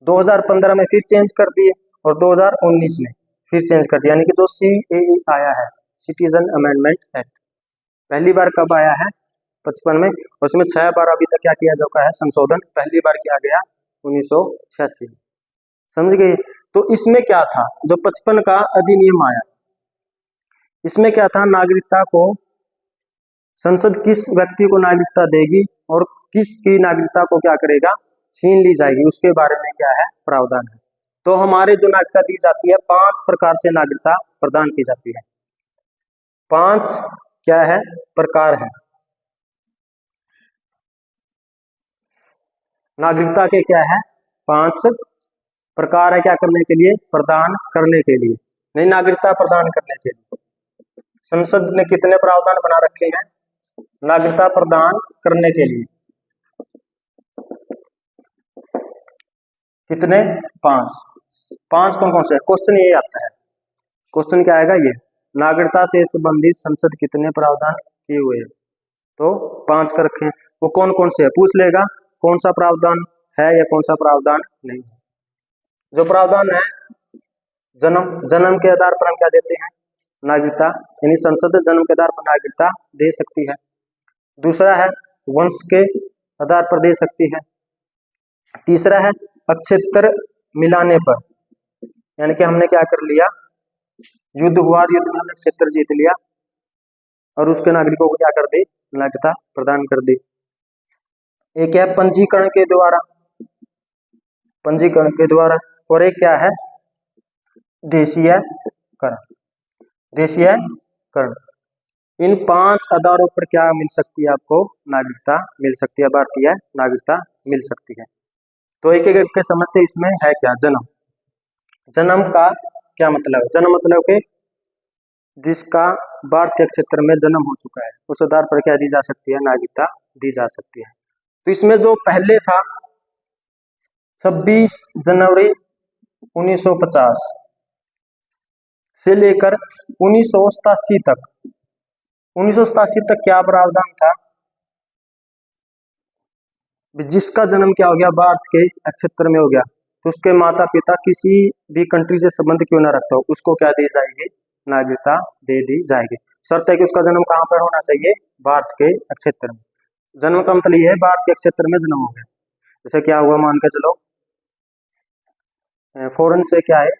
2015 में फिर चेंज कर दिए और 2019 में फिर चेंज कर दिया। यानी कि जो CAE आया है, सिटीजन अमेंडमेंट एक्ट, पहली बार कब आया है? 55 में। उसमें 6 बार अभी तक क्या किया जा चुका है? संशोधन। पहली बार किया गया 1986 में। समझ गए? तो इसमें क्या था? जो 55 का अधिनियम आया, इसमें क्या था? नागरिकता को संसद किस व्यक्ति को नागरिकता देगी और किसकी नागरिकता को क्या करेगा? छीन ली जाएगी, उसके बारे में क्या है? प्रावधान है। तो हमारे जो नागरिकता दी जाती है, 5 प्रकार से नागरिकता प्रदान की जाती है। 5 क्या है? प्रकार है नागरिकता के। क्या है? 5 प्रकार है। क्या करने के लिए? प्रदान करने के लिए, नहीं, नागरिकता प्रदान करने के लिए। संसद ने कितने प्रावधान बना रखे हैं नागरिकता प्रदान करने के लिए? कितने? 5। 5 कौन कौन से? क्वेश्चन ये आता है। क्वेश्चन क्या आएगा? ये नागरिकता से संबंधित संसद कितने प्रावधान किए हुए हैं? तो 5 कर रखे हैं। वो कौन कौन से है? पूछ लेगा कौन सा प्रावधान है या कौन सा प्रावधान नहीं है। जो प्रावधान है, जन्म के आधार पर हम क्या देते हैं? नागरिकता, यानी संसद जन्म के आधार पर नागरिकता दे सकती है। दूसरा है वंश के आधार पर दे सकती है। तीसरा है अक्षेत्र मिलाने पर, यानी कि हमने क्या कर लिया? युद्ध हुआ, युद्ध में हमने क्षेत्र जीत लिया और उसके नागरिकों को क्या कर दी? नागरिकता प्रदान कर दी। एक है पंजीकरण के द्वारा, पंजीकरण के द्वारा, और एक क्या है? देशीयकरण, देशीयकरण। इन 5 आधारों पर क्या मिल सकती है? आपको नागरिकता मिल सकती है, भारतीय नागरिकता मिल सकती है। तो एक एक करके समझते इसमें है क्या? जन्म। जन्म का क्या मतलब? जन्म मतलब कि जिसका भारतीय क्षेत्र में जन्म हो चुका है, उस आधार पर क्या दी जा सकती है? नागरिकता दी जा सकती है। तो इसमें जो पहले था 26 जनवरी 1950 से लेकर 1987 तक, 1987 तक क्या प्रावधान था? जिसका जन्म क्या हो गया? भारत के क्षेत्र में हो गया, तो उसके माता पिता किसी भी कंट्री से संबंध क्यों ना रखता हो, उसको क्या दी जाएगी? नागरिकता दे दी जाएगी। शर्त है कि उसका जन्म कहाँ पर होना चाहिए? भारत के क्षेत्र में। जन्म का मतलब ये है भारत के क्षेत्र में जन्म हो गया। जैसे क्या हुआ, मान के चलो फॉरेन से क्या है,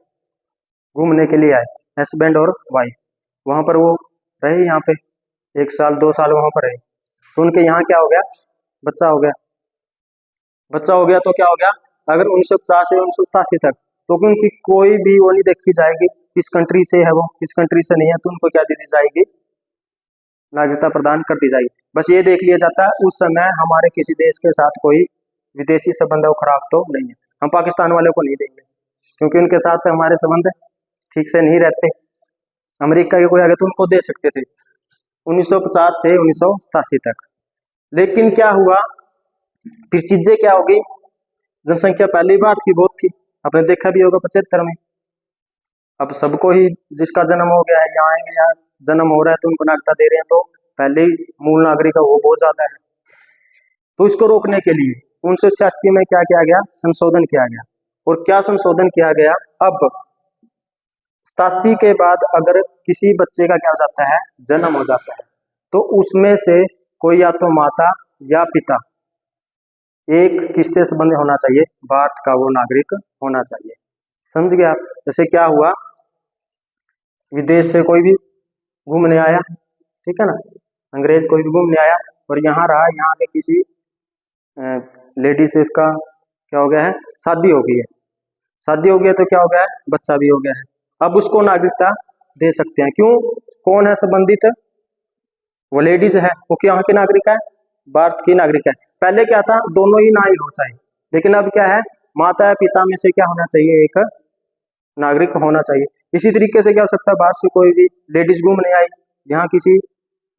घूमने के लिए आए, हस्बैंड और वाइफ, वहां पर वो रहे, यहाँ पे 1 साल 2 साल वहां पर रहे, तो उनके यहाँ क्या हो गया? बच्चा हो गया। बच्चा हो गया तो क्या हो गया? अगर 1950 से 1987 तक, तो उनकी कोई भी वो नहीं देखी जाएगी किस कंट्री से है, वो किस कंट्री से नहीं है, तो उनको क्या दे दी जाएगी? नागरिकता प्रदान कर दी जाएगी। बस ये देख लिया जाता है उस समय हमारे किसी देश के साथ कोई विदेशी संबंध खराब तो नहीं है। हम पाकिस्तान वाले को नहीं देंगे क्योंकि उनके साथ हमारे संबंध ठीक से नहीं रहते। अमेरिका के कोई आगे तो उनको दे सकते थे 1950 से 1987 तक। लेकिन क्या हुआ? फिर चीजें क्या होगी? जनसंख्या पहली भारत की बहुत थी, आपने देखा भी होगा 75 में। अब सबको ही जिसका जन्म हो गया है, यहाँ आएंगे, यहाँ जन्म हो रहा है तो उनको नागरिकता दे रहे हैं, तो पहले ही मूल नागरिक है वो बहुत ज्यादा है। तो इसको रोकने के लिए 1986 में क्या किया गया? संशोधन किया गया। और क्या संशोधन किया गया? अब 87 के बाद अगर किसी बच्चे का क्या हो जाता है? जन्म हो जाता है, तो उसमें से कोई या तो माता या पिता एक किससे संबंध होना चाहिए? भारत का वो नागरिक होना चाहिए। समझ गए आप? जैसे क्या हुआ, विदेश से कोई भी घूमने आया, ठीक है ना, अंग्रेज कोई भी घूमने आया और यहाँ रहा, यहाँ के किसी लेडी से उसका क्या हो गया है? शादी हो गई है। शादी हो गया तो क्या हो गया है? बच्चा भी हो गया है। अब उसको नागरिकता दे सकते हैं। क्यों? कौन है संबंधित? वो लेडीज है, वो यहाँ की नागरिक है, भारत की नागरिक है। पहले क्या था? दोनों ही ना ही हो चाहिए, लेकिन अब क्या है? माता या पिता में से क्या होना चाहिए? एक नागरिक होना चाहिए। इसी तरीके से क्या हो सकता है? बाहर से कोई भी लेडीज घूमने आई, यहाँ किसी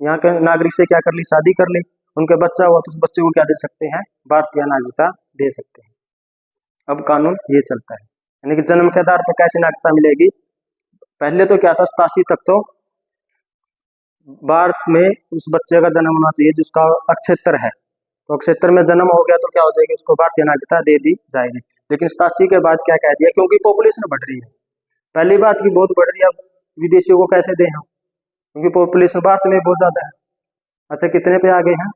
यहाँ के नागरिक से क्या कर ली? शादी कर ली, उनके बच्चा हुआ तो उस बच्चे को क्या दे सकते हैं? भारतीय नागरिकता दे सकते हैं। अब कानून ये चलता है, यानी कि जन्म के आधार पर कैसे नागरिकता मिलेगी? पहले तो क्या था? 87 तक तो भारत में उस बच्चे का जन्म होना चाहिए जिसका अक्षेत्र है, तो 71 में जन्म हो गया तो क्या हो जाएगी, उसको भारतीय नागरिकता दे दी जाएगी। लेकिन 87 के बाद क्या कह दिया, क्योंकि पॉपुलेशन बढ़ रही है, पहली बात की बहुत बढ़ रही है, अब विदेशियों को कैसे दें हम, क्योंकि पॉपुलेशन भारत में बहुत ज्यादा है। अच्छा कितने पे आ गए हैं,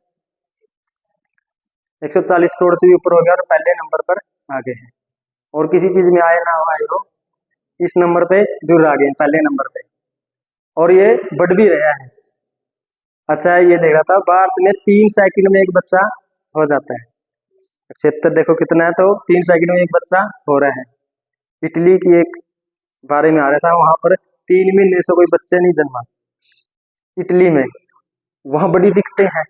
140 करोड़ से भी ऊपर हो गया और पहले नंबर पर आ गए हैं। और किसी चीज में आए ना आए हो, इस नंबर पे जरूर आ गए हैं, पहले नंबर पे, और ये बढ़ भी रहा है। अच्छा ये देख रहा था, भारत में 3 सेकंड में एक बच्चा हो जाता है, 76 देखो कितना है, तो 3 सेकंड में एक बच्चा हो रहा है। इटली की एक बारे में आ रहा था, वहां पर 3 महीने से कोई बच्चे नहीं जन्मा इटली में, वहां बड़ी दिक्कतें हैं,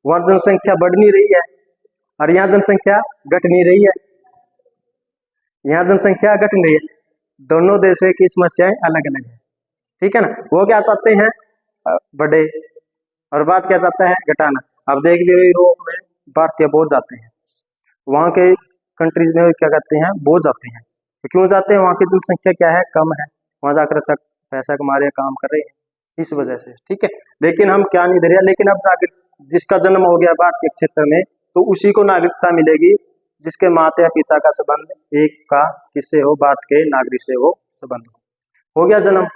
वहां जनसंख्या बढ़ नहीं रही है और यहाँ जनसंख्या घट नहीं रही है, यहाँ जनसंख्या घट नहीं रही है, दोनों देशों की समस्याएं अलग अलग है, ठीक है ना। वो क्या चाहते हैं बढ़े, और बात क्या चाहता है घटाना। अब देख भी यूरोप में भारतीय बहुत जाते हैं, वहाँ के कंट्रीज में क्या करते हैं, बहुत जाते हैं, तो क्यों जाते हैं, वहाँ की जनसंख्या क्या है, कम है, वहाँ जाकर अच्छा पैसा कमा रहे, काम कर रहे हैं, इस वजह से, ठीक है। लेकिन हम क्या नहीं दे रहे, लेकिन अब जाकर जिसका जन्म हो गया भारत के क्षेत्र में, तो उसी को नागरिकता मिलेगी जिसके माता या पिता का संबंध एक का किससे हो, भारत के नागरिक से वो संबंध हो गया जन्म,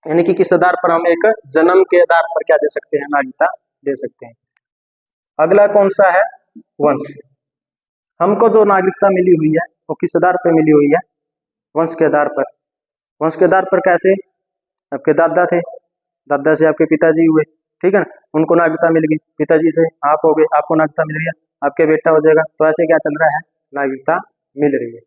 यानी कि किस आधार पर हम एक जन्म के आधार पर क्या दे सकते हैं, नागरिकता दे सकते हैं। अगला कौन सा है, वंश। हमको जो नागरिकता मिली हुई है वो किस आधार पर मिली हुई है, वंश के आधार पर। वंश के आधार पर कैसे, आपके दादा थे, दादा से आपके पिताजी हुए, ठीक है ना, उनको नागरिकता मिल गई, पिताजी से आप हो गए, आपको नागरिकता मिल गया, आपके बेटा हो जाएगा, तो ऐसे क्या चल रहा है, नागरिकता मिल रही है,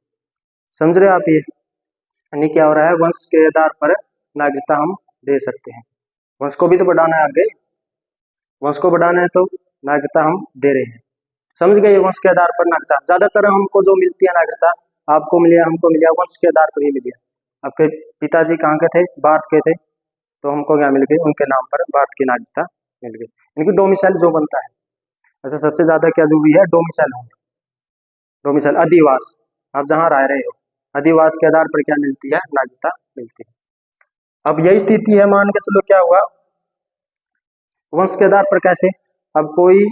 समझ रहे हो आप ये, यानी क्या हो रहा है, वंश के आधार पर नागरिकता हम दे सकते हैं। वंश को भी तो बढ़ाना है, आगे वंश को बढ़ाना है तो नागरिकता हम दे रहे हैं, समझ गए। वंश के आधार पर नागरिकता ज्यादातर हमको जो मिलती है नागरिकता, आपको मिली, हमको मिली, वंश के आधार पर ही मिली है। आपके पिताजी कहाँ के थे, भारत के थे, तो हमको क्या मिल गई, उनके नाम पर भारत की नागरिकता मिल गई, इनकी डोमिसाइल जो बनता है। अच्छा सबसे ज्यादा क्या जरूरी है, डोमिसाइल होना, डोमिसाइल अधिवास, आप जहाँ रह रहे हो, अधिवास के आधार पर क्या मिलती है, नागरिकता मिलती है। अब यही स्थिति है, मान के चलो क्या हुआ, वंश के आधार पर कैसे, अब कोई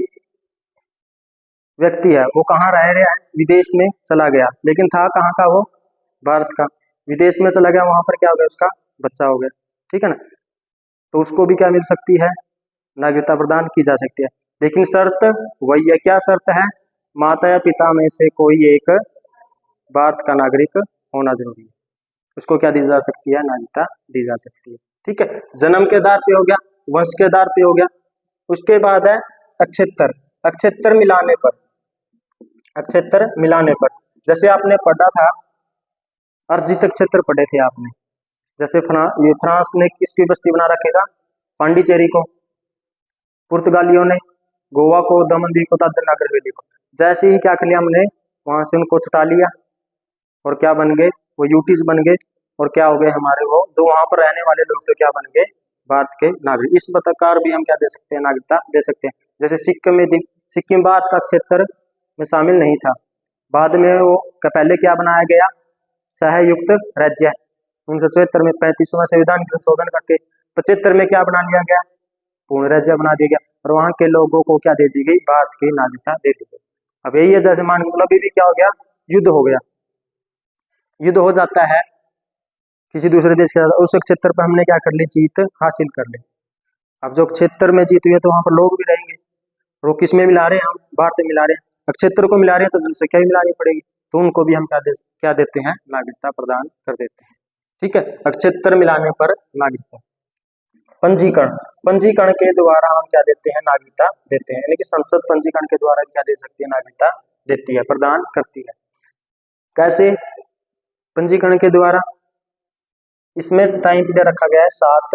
व्यक्ति है वो कहाँ रह रहा है, विदेश में चला गया, लेकिन था कहाँ का, वो भारत का, विदेश में चला गया, वहां पर क्या हो गया, उसका बच्चा हो गया, ठीक है ना, तो उसको भी क्या मिल सकती है, नागरिकता प्रदान की जा सकती है। लेकिन शर्त वही है, क्या शर्त है, माता या पिता में से कोई एक भारत का नागरिक होना जरूरी है, उसको क्या दी जा सकती है, नागरिकता दी जा सकती है, ठीक है। जन्म के आधार पे हो गया, वंश के आधार पे हो गया, उसके बाद है अक्षेत्र। अक्षेत्र मिलाने पर, अक्षेत्र मिलाने पर, जैसे आपने पढ़ा था अर्जित अक्षेत्र पढ़े थे आपने, जैसे ये फ्रांस ने किसकी बस्ती बना रखे था, पांडिचेरी को, पुर्तगालियों ने गोवा को, दमन दीव को, दादर नगर हवेली को, जैसे ही क्या कर लिया हमने, वहां से उनको छुटा लिया और क्या बन गए, वो यूटीज बन गए, और क्या हो गए हमारे, वो जो वहां पर रहने वाले लोग तो क्या बन गए, भारत के नागरिक। इस प्रकार भी हम क्या दे सकते हैं, नागरिकता दे सकते हैं। जैसे सिक्किम में, सिक्किम भारत का क्षेत्र में शामिल नहीं था, बाद में वो पहले क्या बनाया गया, सहयुक्त राज्य, 1974 में 35वां संविधान संशोधन करके 75 में क्या बना लिया गया, पूर्ण राज्य बना दिया गया, और वहां के लोगों को क्या दे दी गई, भारत की नागरिकता दे दी गई। अब यही है, जैसे मान के चलो अभी भी क्या हो गया, युद्ध हो गया, युद्ध हो जाता है किसी दूसरे देश के साथ, उस क्षेत्र पर हमने क्या कर ली, जीत हासिल कर ली। अब जो क्षेत्र में जीत हुई है तो वहां पर लोग भी रहेंगे, और वो किस में मिला रहे हैं, हम भारत में मिला रहे हैं, क्षेत्र को मिला रहे हैं, तो जनसंख्या भी मिलानी पड़ेगी, तो उनको भी हम क्या देते हैं, नागरिकता प्रदान कर देते हैं, ठीक है। क्षेत्र मिलाने पर नागरिकता। पंजीकरण, पंजीकरण के द्वारा हम क्या देते हैं, नागरिकता देते हैं, यानी कि संसद पंजीकरण के द्वारा क्या दे सकती है, नागरिकता देती है, प्रदान करती है। कैसे पंजीकरण के द्वारा, इसमें टाइम पीरियड रखा गया है 7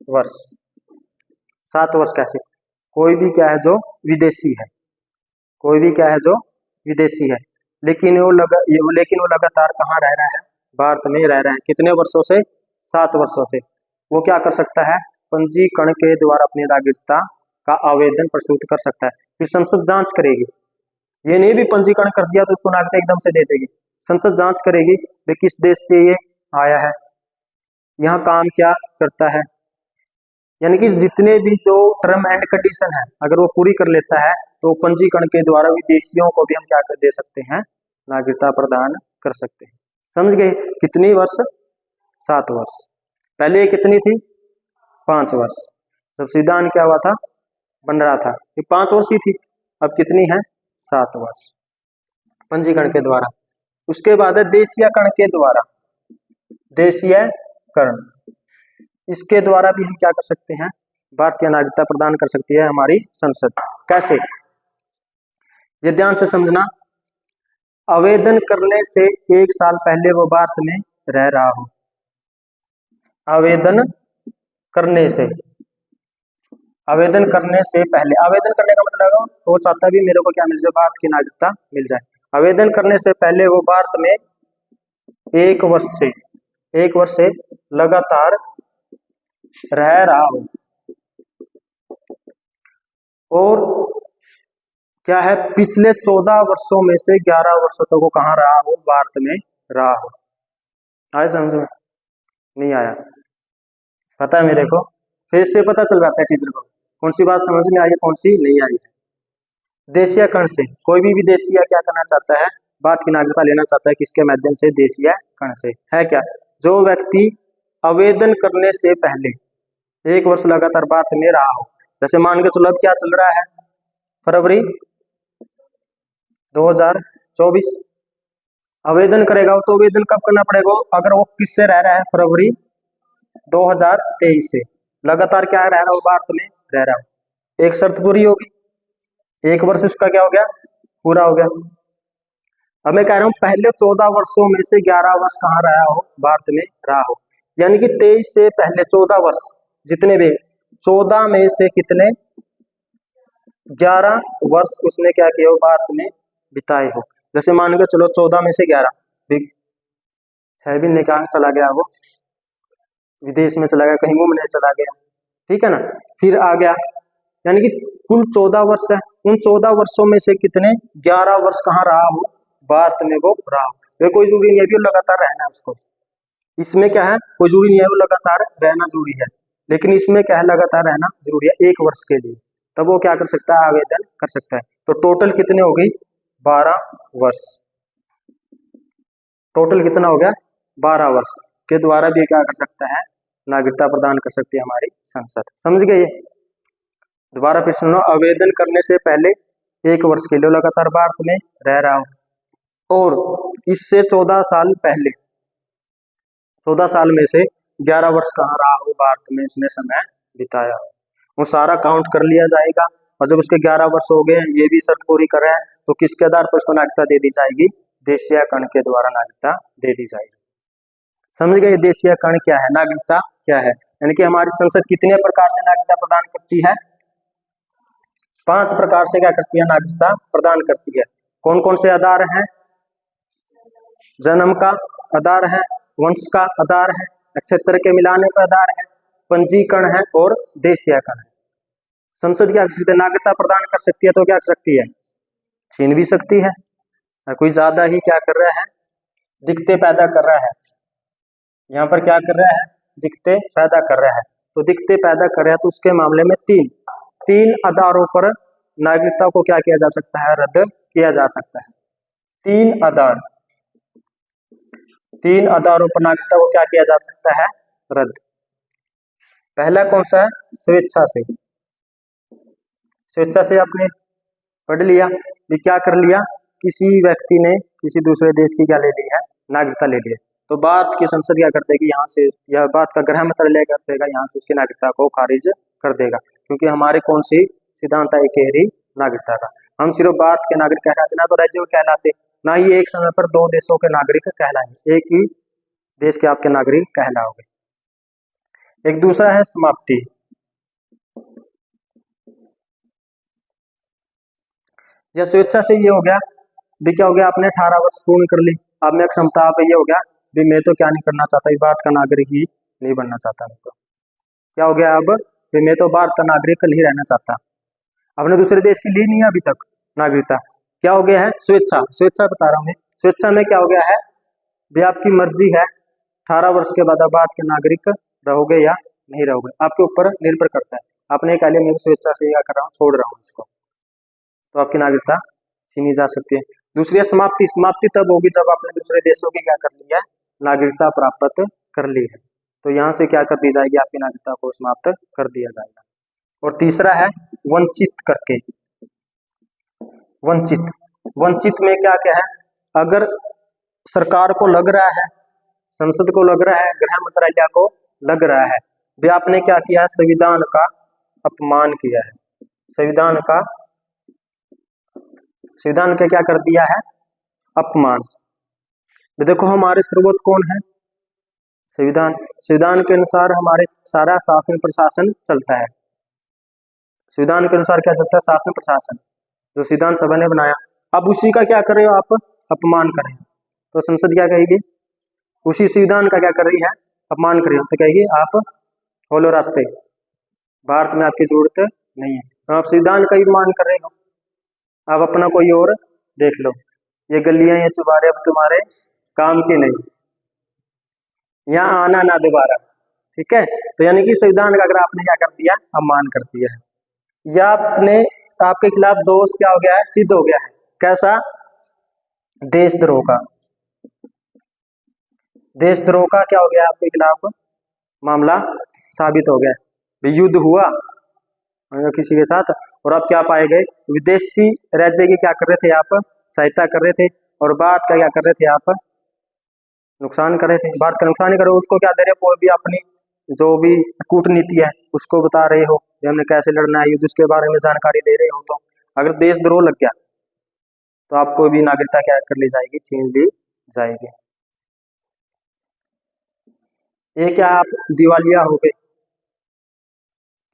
वर्ष। 7 वर्ष कैसे, कोई भी क्या है जो विदेशी है, कोई भी क्या है जो विदेशी है, लेकिन वो लगातार कहाँ रह रहा है, भारत में रह रहा है, कितने वर्षों से, 7 वर्षों से, वो क्या कर सकता है, पंजीकरण के द्वारा अपनी नागरिकता का आवेदन प्रस्तुत कर सकता है। फिर संसद जांच करेगी, ये नहीं भी पंजीकरण कर दिया तो उसको नागरिकता एकदम से दे देगी, संसद जांच करेगी वे किस देश से ये आया है, यहाँ काम क्या करता है, यानी कि जितने भी जो टर्म एंड कंडीशन है अगर वो पूरी कर लेता है तो पंजीकरण के द्वारा विदेशियों को भी हम क्या कर दे सकते हैं, नागरिकता प्रदान कर सकते हैं। समझ गए? कितनी वर्ष? 7 वर्ष। पहले ये कितनी थी? 5 वर्ष। जब संविधान क्या हुआ था, बन रहा था, ये 5 वर्ष की थी, अब कितनी है? 7 वर्ष पंजीकरण के द्वारा। उसके बाद है देशीयकरण के द्वारा। देशीयकरण, इसके द्वारा भी हम क्या कर सकते हैं, भारतीय नागरिकता प्रदान कर सकती है हमारी संसद। कैसे? ये ध्यान से समझना। आवेदन करने से 1 साल पहले वो भारत में रह रहा हो। आवेदन करने से, आवेदन करने से पहले, आवेदन करने का मतलब है वो चाहता भी मेरे को क्या मिल जाए, भारत की नागरिकता मिल जाए। आवेदन करने से पहले वो भारत में 1 वर्ष से लगातार रह रहा हो और क्या है, पिछले 14 वर्षों में से 11 वर्षों तक वो कहाँ रहा हो, भारत में रहा हो। आया समझ में? नहीं आया? पता है मेरे को, फिर से पता चल जाता है टीचर को कौन सी बात समझ में आई है, कौन सी नहीं आई है। देशीयकरण से कोई भी विदेशी क्या करना चाहता है, भारत की नागरिकता लेना चाहता है, किसके माध्यम से? देशीयकरण से। है क्या? जो व्यक्ति आवेदन करने से पहले 1 वर्ष लगातार भारत में रहा हो, जैसे मान के चलो अब क्या चल रहा है, फरवरी 2024, आवेदन करेगा तो आवेदन कब करना पड़ेगा, अगर वो किससे रह रहा है, फरवरी 2023 से लगातार क्या रह रहा हो, भारत में रह रहा हो। एक शर्त पूरी होगी, 1 वर्ष उसका क्या हो गया, पूरा हो गया। अब मैं कह रहा हूं पहले 14 वर्षों में से 11 वर्ष कहाँ रहा हो, भारत में रहा हो। यानी कि 23 से पहले 14 वर्ष जितने भी, 14 में से कितने, 11 वर्ष उसने क्या किया हो, भारत में बिताए हो। जैसे मान के चलो 14 में से 11, 6 महीने कहाँ चला गया, वो विदेश में चला गया, कहीं घूमने चला गया, ठीक है ना, फिर आ गया, यानी कि कुल 14 वर्ष है। उन 14 वर्षों में से कितने, 11 वर्ष कहाँ रहा हो, भारत में वो रहा हो। वे कोई जरूरी नहीं है कि लगातार रहना है उसको, इसमें क्या है, कोई जरूरी नहीं है वो लगातार रहना जरूरी है, लेकिन इसमें क्या है, लगातार रहना जरूरी है 1 वर्ष के लिए, तब वो क्या कर सकता है, आवेदन कर सकता है। तो टोटल कितने हो गई, 12 वर्ष। टोटल कितना हो गया, 12 वर्ष के द्वारा भी क्या कर सकता है, नागरिकता प्रदान कर सकती है हमारी संसद। समझ गए? दोबारा फिर सुनो, आवेदन करने से पहले 1 वर्ष के लिए लगातार भारत में रह रहा हूं और इससे 14 साल पहले, 14 साल में से 11 वर्ष कहाँ रहा हो, भारत में उसने समय बिताया हो। वो सारा काउंट कर लिया जाएगा और जब उसके 11 वर्ष हो गए, ये भी शर्त पूरी कर रहे हैं, तो किसके आधार पर उसको नागरिकता दे दी जाएगी, देशीयकरण के द्वारा नागरिकता दे दी जाएगी। समझ गए? देशीयकरण क्या है, नागरिकता क्या है, यानी कि हमारी संसद कितने प्रकार से नागरिकता प्रदान करती है, 5 प्रकार से क्या करती है, नागरिकता प्रदान करती है। कौन कौन से आधार हैं, जन्म का आधार है, वंश का आधार है, नक्षत्र के मिलाने का आधार है, पंजीकरण है और देशीयकरण है। संसद क्या कर सकती है, नागरिकता प्रदान कर सकती है, तो क्या कर सकती है, छीन भी सकती है। कोई ज्यादा ही क्या कर रहा है, दिक्कतें पैदा कर रहा है, यहाँ पर क्या कर रहा है, दिक्कतें पैदा कर रहा है, तो दिक्कतें पैदा कर रहा है, तो उसके मामले में तीन आधारों पर नागरिकता को क्या किया जा सकता है, रद्द किया जा सकता है। 3 आधारों पर नागरिकता को क्या किया जा सकता है, रद्द। पहला कौन सा है, स्वेच्छा से। स्वेच्छा से आपने पढ़ लिया, ये क्या कर लिया, किसी व्यक्ति ने किसी दूसरे देश की क्या ले ली है, नागरिकता ले ली है, तो भारत की संसद क्या कर देगी, यहाँ से, यह भारत का गृह मंत्रालय कर देगा, यहाँ से उसकी नागरिकता को खारिज कर देगा, क्योंकि हमारे कौन सी सिद्धांत है, एक ही नागरिकता का। हम सिर्फ भारत के नागरिक कहलाते, ना तो राज्यों के कहलाते, ना ही एक समय पर 2 देशों के नागरिक कहलाएंगे, एक ही देश के आपके नागरिक कहलाओगे। एक दूसरा है समाप्ति। या स्वेच्छा से ये हो गया भी, क्या हो गया, आपने 18 वर्ष पूर्ण कर ली, अब मैं क्षमता आप ये हो गया भी, मैं तो क्या नहीं करना चाहता, भारत का नागरिक ही नहीं बनना चाहता, मैं तो क्या हो गया, अब भी मैं तो भारत का नागरिक नहीं रहना चाहता, अपने दूसरे देश की ली नहीं है अभी तक नागरिकता, क्या हो गया है, स्वेच्छा बता रहा हूं मैं। स्वेच्छा में क्या हो गया है भी, आपकी मर्जी है, 18 वर्ष के बाद आप भारत के नागरिक रहोगे या नहीं रहोगे, आपके ऊपर निर्भर करता है। आपने कह लिया मैं स्वेच्छा से क्या कर रहा हूँ, छोड़ रहा हूँ इसको, तो आपकी नागरिकता छीनी जा सकती है। दूसरी है समाप्ति। समाप्ति तब होगी जब आपने दूसरे देशों की क्या कर ली है, नागरिकता प्राप्त कर ली है, तो यहाँ से क्या कर दी जाएगी, आपकी नागरिकता को समाप्त कर दिया जाएगा। और तीसरा है वंचित करके। वंचित, वंचित में क्या क्या है, अगर सरकार को लग रहा है, संसद को लग रहा है, गृह मंत्रालय को लग रहा है भी आपने क्या किया है, संविधान का अपमान किया है, संविधान का क्या कर दिया है, अपमान। देखो हमारे सर्वोच्च कौन है, संविधान। संविधान के अनुसार हमारे सारा शासन प्रशासन चलता है। संविधान के अनुसार क्या चलता है, शासन प्रशासन, जो संविधान सभा ने बनाया। अब उसी का क्या कर रहे हो आप, अपमान कर रहे हो, तो संसद क्या कहेगी, उसी संविधान का क्या कर रही है, अपमान कर रही हो, तो कहेगी आप खोलो रास्ते, भारत में आपकी जरूरत नहीं है। तो आप संविधान का ही अपमान कर रहे हो, आप अपना कोई और देख लो, ये गलियां ये चुबारे अब तुम्हारे काम की नहीं, यहाँ आना ना दोबारा, ठीक है। तो यानी कि संविधान का अगर आपने क्या कर दिया, अपमान कर दिया है, या आपने आपके खिलाफ दोष क्या हो गया है, सिद्ध हो गया है, कैसा, देशद्रोह का। देशद्रोह का क्या हो गया, आपके खिलाफ मामला साबित हो गया, युद्ध हुआ किसी के साथ, और आप क्या पाए गए, विदेशी राज्य की क्या कर रहे थे आप, सहायता कर रहे थे, और भारत का क्या कर रहे थे आप, नुकसान कर रहे थे। भारत का नुकसान ही करो, उसको क्या दे रहे हो, कोई भी अपनी जो भी कूटनीति है उसको बता रहे हो, हमने कैसे लड़ना है युद्ध, उसके बारे में जानकारी दे रहे हो, तो अगर देशद्रोह लग गया तो आपको भी नागरिकता क्या कर ली जाएगी, छीन ली जाएगी। ये क्या, आप दिवालिया हो गए,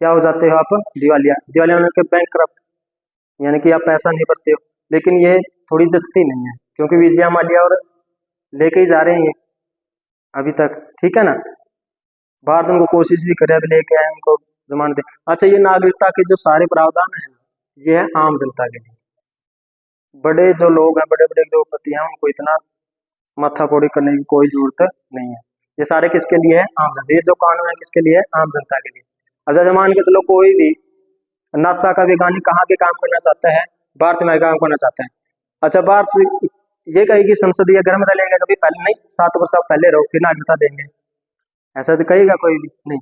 क्या हो जाते हो आप, दिवालिया। दिवालिया होने के बैंकक्रप्ट, यानी कि आप पैसा नहीं भरते हो। लेकिन ये थोड़ी जचती नहीं है, क्योंकि विजय माल्या और लेके ही जा रहे हैं अभी तक, ठीक है ना। भारत उनको कोशिश भी करे अभी लेके आए उनको जमानत। अच्छा, ये नागरिकता के जो सारे प्रावधान है ये है आम जनता के लिए। बड़े जो लोग हैं, बड़े बड़े उद्योगपति हैं, उनको इतना माथाफोड़ी करने की कोई जरूरत नहीं है। ये सारे किसके लिए है, आम जनता। ये जो कानून है किसके लिए है, आम जनता के लिए। अब जैसे मान के चलो कोई भी नासा का वैज्ञानिक कहाँ के काम करना चाहता है, भारत में काम करना चाहता है। अच्छा, भारत ये कहेगी संसदीय गृह मंत्रालय कभी पहले नहीं, 7 वर्ष आप पहले रहो फिर नागरिकता देंगे, ऐसा तो कहेगा कोई भी नहीं।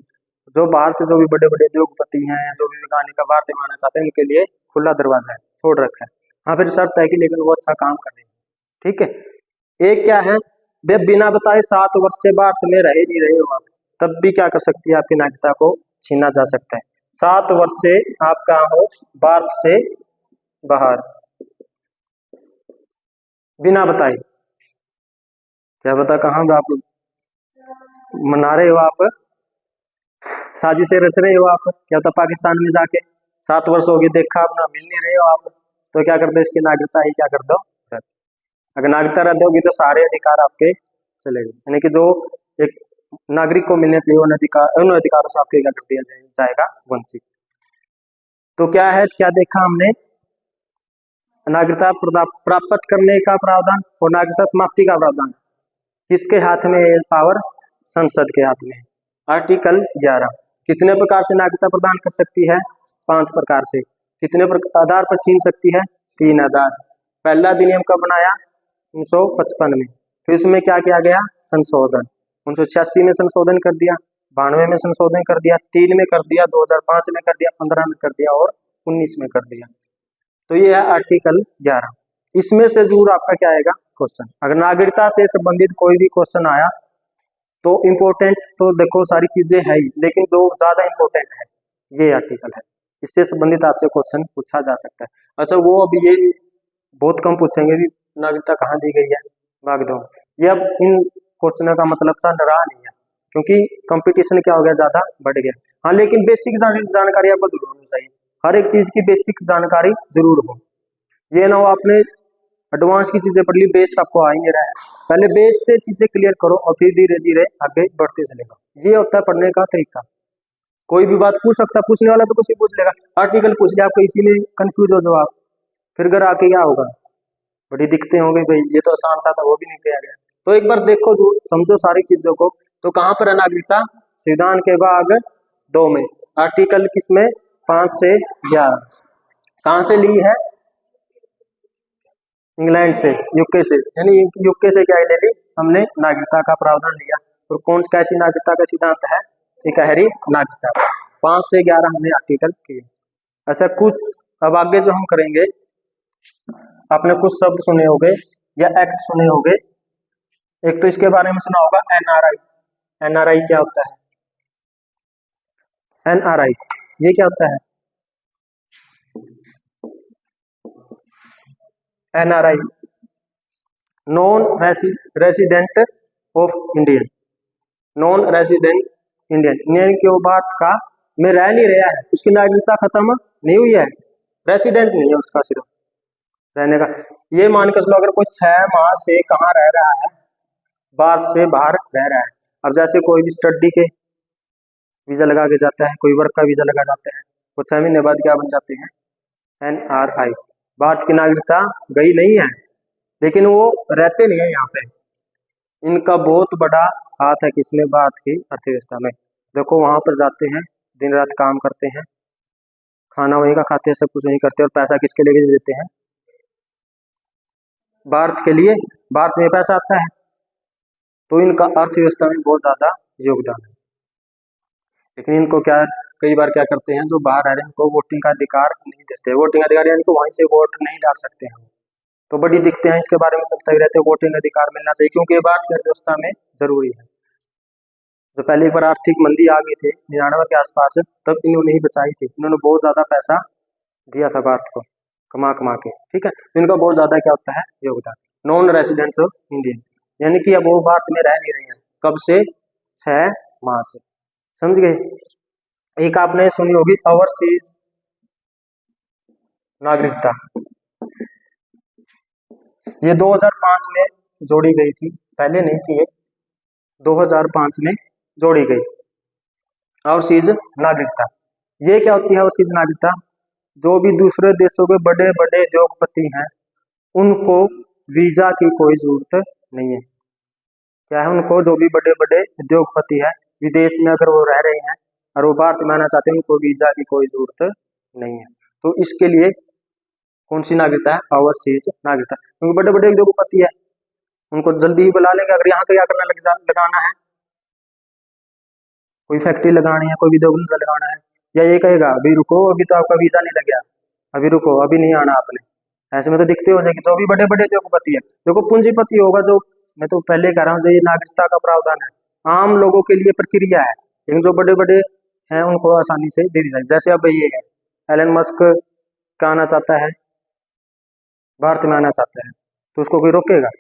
जो बाहर से जो भी बड़े बड़े उद्योगपति हैं, जो भी वैज्ञानिक का भारत में आना चाहते हैं, उनके लिए खुला दरवाजा है, छोड़ रखा है। हाँ, फिर शर्त है कि लेकिन वो अच्छा काम कर रहे हैं, ठीक है। एक क्या है, वे बिना बताए 7 वर्ष से भारत में रहे नहीं रहे हो आप, तब भी क्या कर सकती है, आपकी नागरिकता को छीना जा सकता है। 7 वर्ष से आप कहाँ हो, भारत से बाहर, बिना बताए, क्या बता कहाँ आप मना रहे हो, आप साजिशें रच रहे हो, आप क्या होता पाकिस्तान में जाके 7 वर्ष हो गए, देखा अपना मिल नहीं रहे हो आप, तो क्या कर दो, इसकी नागरिकता ही क्या कर दो रद्द। अगर नागरिकता रद्द होगी तो सारे अधिकार आपके चले गए, यानी कि जो एक नागरिक को मिलने चाहिए उन अधिकारों से आपके क्या कर दिया जाएगा, वंचित। तो क्या है, क्या देखा हमने, नागरिकता प्राप्त करने का प्रावधान और नागरिकता समाप्ति का प्रावधान किसके हाथ में है, पावर संसद के हाथ में। आर्टिकल 11 कितने प्रकार से नागरिकता प्रदान कर सकती है, 5 प्रकार से। कितने आधार पर छीन सकती है, 3 आधार। पहला अधिनियम कब बनाया, 1955 में। फिर इसमें क्या किया गया, संशोधन 1986 में संशोधन कर दिया, 92 में संशोधन कर दिया, 3 में कर दिया, 2005 में कर दिया, 15 में कर दिया और 19 में कर दिया। तो ये है आर्टिकल 11। इसमें से जरूर आपका क्या आएगा, क्वेश्चन। अगर नागरिकता से संबंधित कोई भी क्वेश्चन आया तो इम्पोर्टेंट तो देखो सारी चीजें है ही, लेकिन जो ज्यादा इम्पोर्टेंट है ये आर्टिकल है, इससे संबंधित आपसे क्वेश्चन पूछा जा सकता है। अच्छा, वो अभी ये बहुत कम पूछेंगे भी नागरिकता कहाँ दी गई है, भाग दो। ये अब इन क्वेश्चनों का मतलब सा रहा नहीं है, क्योंकि कंपटीशन क्या हो गया, ज्यादा बढ़ गया। हाँ, लेकिन बेसिक जानकारी आपको जरूर होनी चाहिए, हर एक चीज की बेसिक जानकारी जरूर हो। ये ना हो आपने एडवांस की चीजें पढ़ ली, बेस आपको आ ही नहीं रहा है। पहले बेस से चीजें क्लियर करो और फिर धीरे धीरे आगे बढ़ते चलेगा। ये होता है पढ़ने का तरीका। कोई भी बात पूछ सकता, पूछने वाला तो कुछ भी पूछ लेगा, आर्टिकल पूछ लिया आपको, इसी में कंफ्यूज हो जाओ आप, फिर घर आके क्या होगा, बड़ी दिक्कतें होंगी, भाई ये तो आसान सा था, वो भी नहीं किया गया। तो एक बार देखो, जो समझो सारी चीजों को। तो कहाँ पर है नागरिकता, संविधान के भाग 2 में। आर्टिकल किसमें? 5 से 11। कहां से ली है? इंग्लैंड से, यूके से। यानी यूके से क्या ले ली हमने? नागरिकता का प्रावधान लिया। और कौन कैसी नागरिकता का सिद्धांत है? इकहरी नागरिकता। 5 से 11 हमने आर्टिकल किए। ऐसा कुछ अब आगे जो हम करेंगे, आपने कुछ शब्द सुने होंगे या एक्ट सुने होंगे। एक तो इसके बारे में सुना होगा एनआरआई। एनआरआई क्या होता है? एनआरआई ये क्या होता है? NRI non resident of Indian. Non resident Indian के वो बात का में रह नहीं रहा है, उसकी नागरिकता खत्म नहीं हुई है, रेसिडेंट नहीं है उसका, सिर्फ रहने का। ये मान के चलो अगर कोई 6 माह से कहाँ रह रहा है? भारत से बाहर रह रहा है। अब जैसे कोई भी स्टडी के वीजा लगा के जाता है, कोई वर्क का वीजा लगा जाते हैं, वो 6 महीने बाद क्या बन जाते हैं? एनआरआई। भारत की नागरिकता गई नहीं है, लेकिन वो रहते नहीं है यहाँ पे। इनका बहुत बड़ा हाथ है किसमें? भारत की अर्थव्यवस्था में। देखो वहां पर जाते हैं, दिन रात काम करते हैं, खाना वहीं का खाते हैं, सब कुछ वहीं करते हैं, और पैसा किसके लिए भेज देते हैं? भारत के लिए। भारत में पैसा आता है, तो इनका अर्थव्यवस्था में बहुत ज्यादा योगदान है। लेकिन इनको क्या, कई बार क्या करते हैं, जो बाहर रह रहे हैं उनको वोटिंग का अधिकार नहीं देते। वोटिंग अधिकार यानी कि वहीं से वोट नहीं डाल सकते हैं, तो बड़ी दिक्कतें हैं। इसके बारे में चलता ही रहते हैं, वोटिंग अधिकार मिलना चाहिए, क्योंकि ये भारत की अर्थव्यवस्था में जरूरी है। जो पहले एक बार आर्थिक मंदी आ गई थी 99 के आसपास, तब इन्होंने ही बचाई थी। इन्होंने बहुत ज्यादा पैसा दिया था भारत को, कमा कमा के, ठीक है। तो इनका बहुत ज्यादा क्या होता है? योगदान। नॉन रेसिडेंट्स ऑफ इंडियन, यानी कि अब वो भारत में रह नहीं रहे हैं। कब से? 6 माह से। समझ गए? एक आपने सुनी होगी ओवरसीज नागरिकता। ये 2005 में जोड़ी गई थी, पहले नहीं थी, ये 2005 में जोड़ी गई ओवरसीज नागरिकता। ये क्या होती है ओवरसीज नागरिकता? जो भी दूसरे देशों के बड़े बड़े उद्योगपति हैं, उनको वीजा की कोई जरूरत नहीं है। क्या है? उनको, जो भी बड़े बड़े उद्योगपति हैं, विदेश में अगर वो रह रहे हैं और वो भारत में आना चाहते हैं, उनको वीजा की कोई जरूरत नहीं है। तो इसके लिए कौन सी नागरिकता है? ओवरसीज नागरिकता। क्योंकि बड़े बड़े उद्योगपति है, उनको जल्दी ही बुला लेंगे। अगर यहाँ क्या करना लगाना है, कोई फैक्ट्री लगानी है, कोई भी उद्योग लगाना है, या ये कहेगा अभी रुको, अभी तो आपका वीजा नहीं लग गया, अभी रुको, अभी नहीं आना आपने। ऐसे में तो दिखते हो जाएगी। जो भी बड़े बड़े उद्योगपति है, देखो पूंजीपति होगा, जो मैं तो पहले कह रहा हूँ, जो ये नागरिकता का प्रावधान है आम लोगों के लिए प्रक्रिया है, लेकिन जो बड़े बड़े हैं उनको आसानी से दे दी जाए। जैसे अब ये है एलन मस्क का आना चाहता है, भारत में आना चाहता है, तो उसको कोई रोकेगा?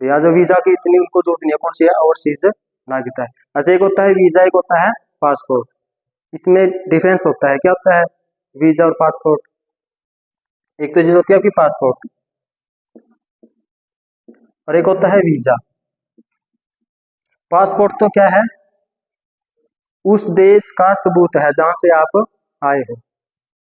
या जो वीजा की इतनी उनको जरूरत नहीं है। कौन सी है? ओवरसीज नागरिकता है। अच्छा, एक होता है वीजा, एक होता है पासपोर्ट। इसमें डिफरेंस होता है। क्या होता है वीजा और पासपोर्ट? एक तो चीज होती है आपकी पासपोर्ट, और एक होता है वीजा। पासपोर्ट तो क्या है? उस देश का सबूत है जहां से आप आए हो।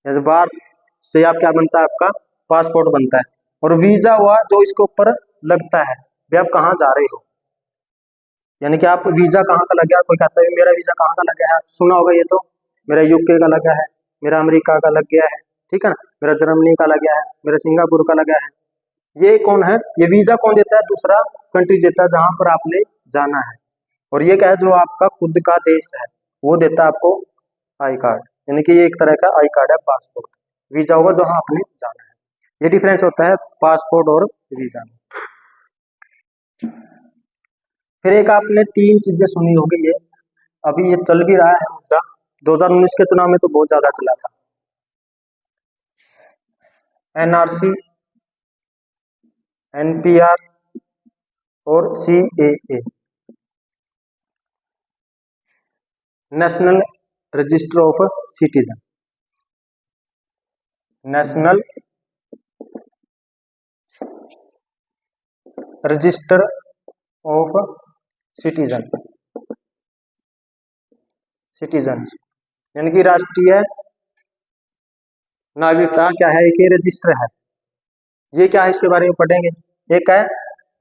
जैसे भारत से आप क्या बनता है? आपका पासपोर्ट बनता है। और वीजा हुआ जो इसके ऊपर लगता है, भी आप कहाँ जा रहे हो, यानी कि आप वीजा कहाँ का लग गया। कोई कहता है मेरा वीजा कहाँ का लग गया है, सुना होगा ये तो, मेरा यूके का लगा है, मेरा अमेरिका का लग गया है, ठीक है ना, मेरा जर्मनी का लग गया है, मेरा सिंगापुर का लगा है। ये कौन है? ये वीजा कौन देता है? दूसरा कंट्री देता है जहां पर आपने जाना है। और ये क्या है? जो आपका खुद का देश है वो देता है आपको आई कार्ड, यानी कि ये एक तरह का आई कार्ड है पासपोर्ट। वीजा होगा जहां आपने जाना है। ये डिफरेंस होता है पासपोर्ट और वीजा में। फिर एक आपने 3 चीजें सुनी होगी, ये अभी ये चल भी रहा है मुद्दा, 2019 के चुनाव में तो बहुत ज्यादा चला था। एनआरसी, एनपीआर और CAA, national register of citizen. National register of citizen, citizen यानी कि राष्ट्रीय नागरिकता क्या है? एक रजिस्टर है। ये क्या है? इसके बारे में पढ़ेंगे। एक है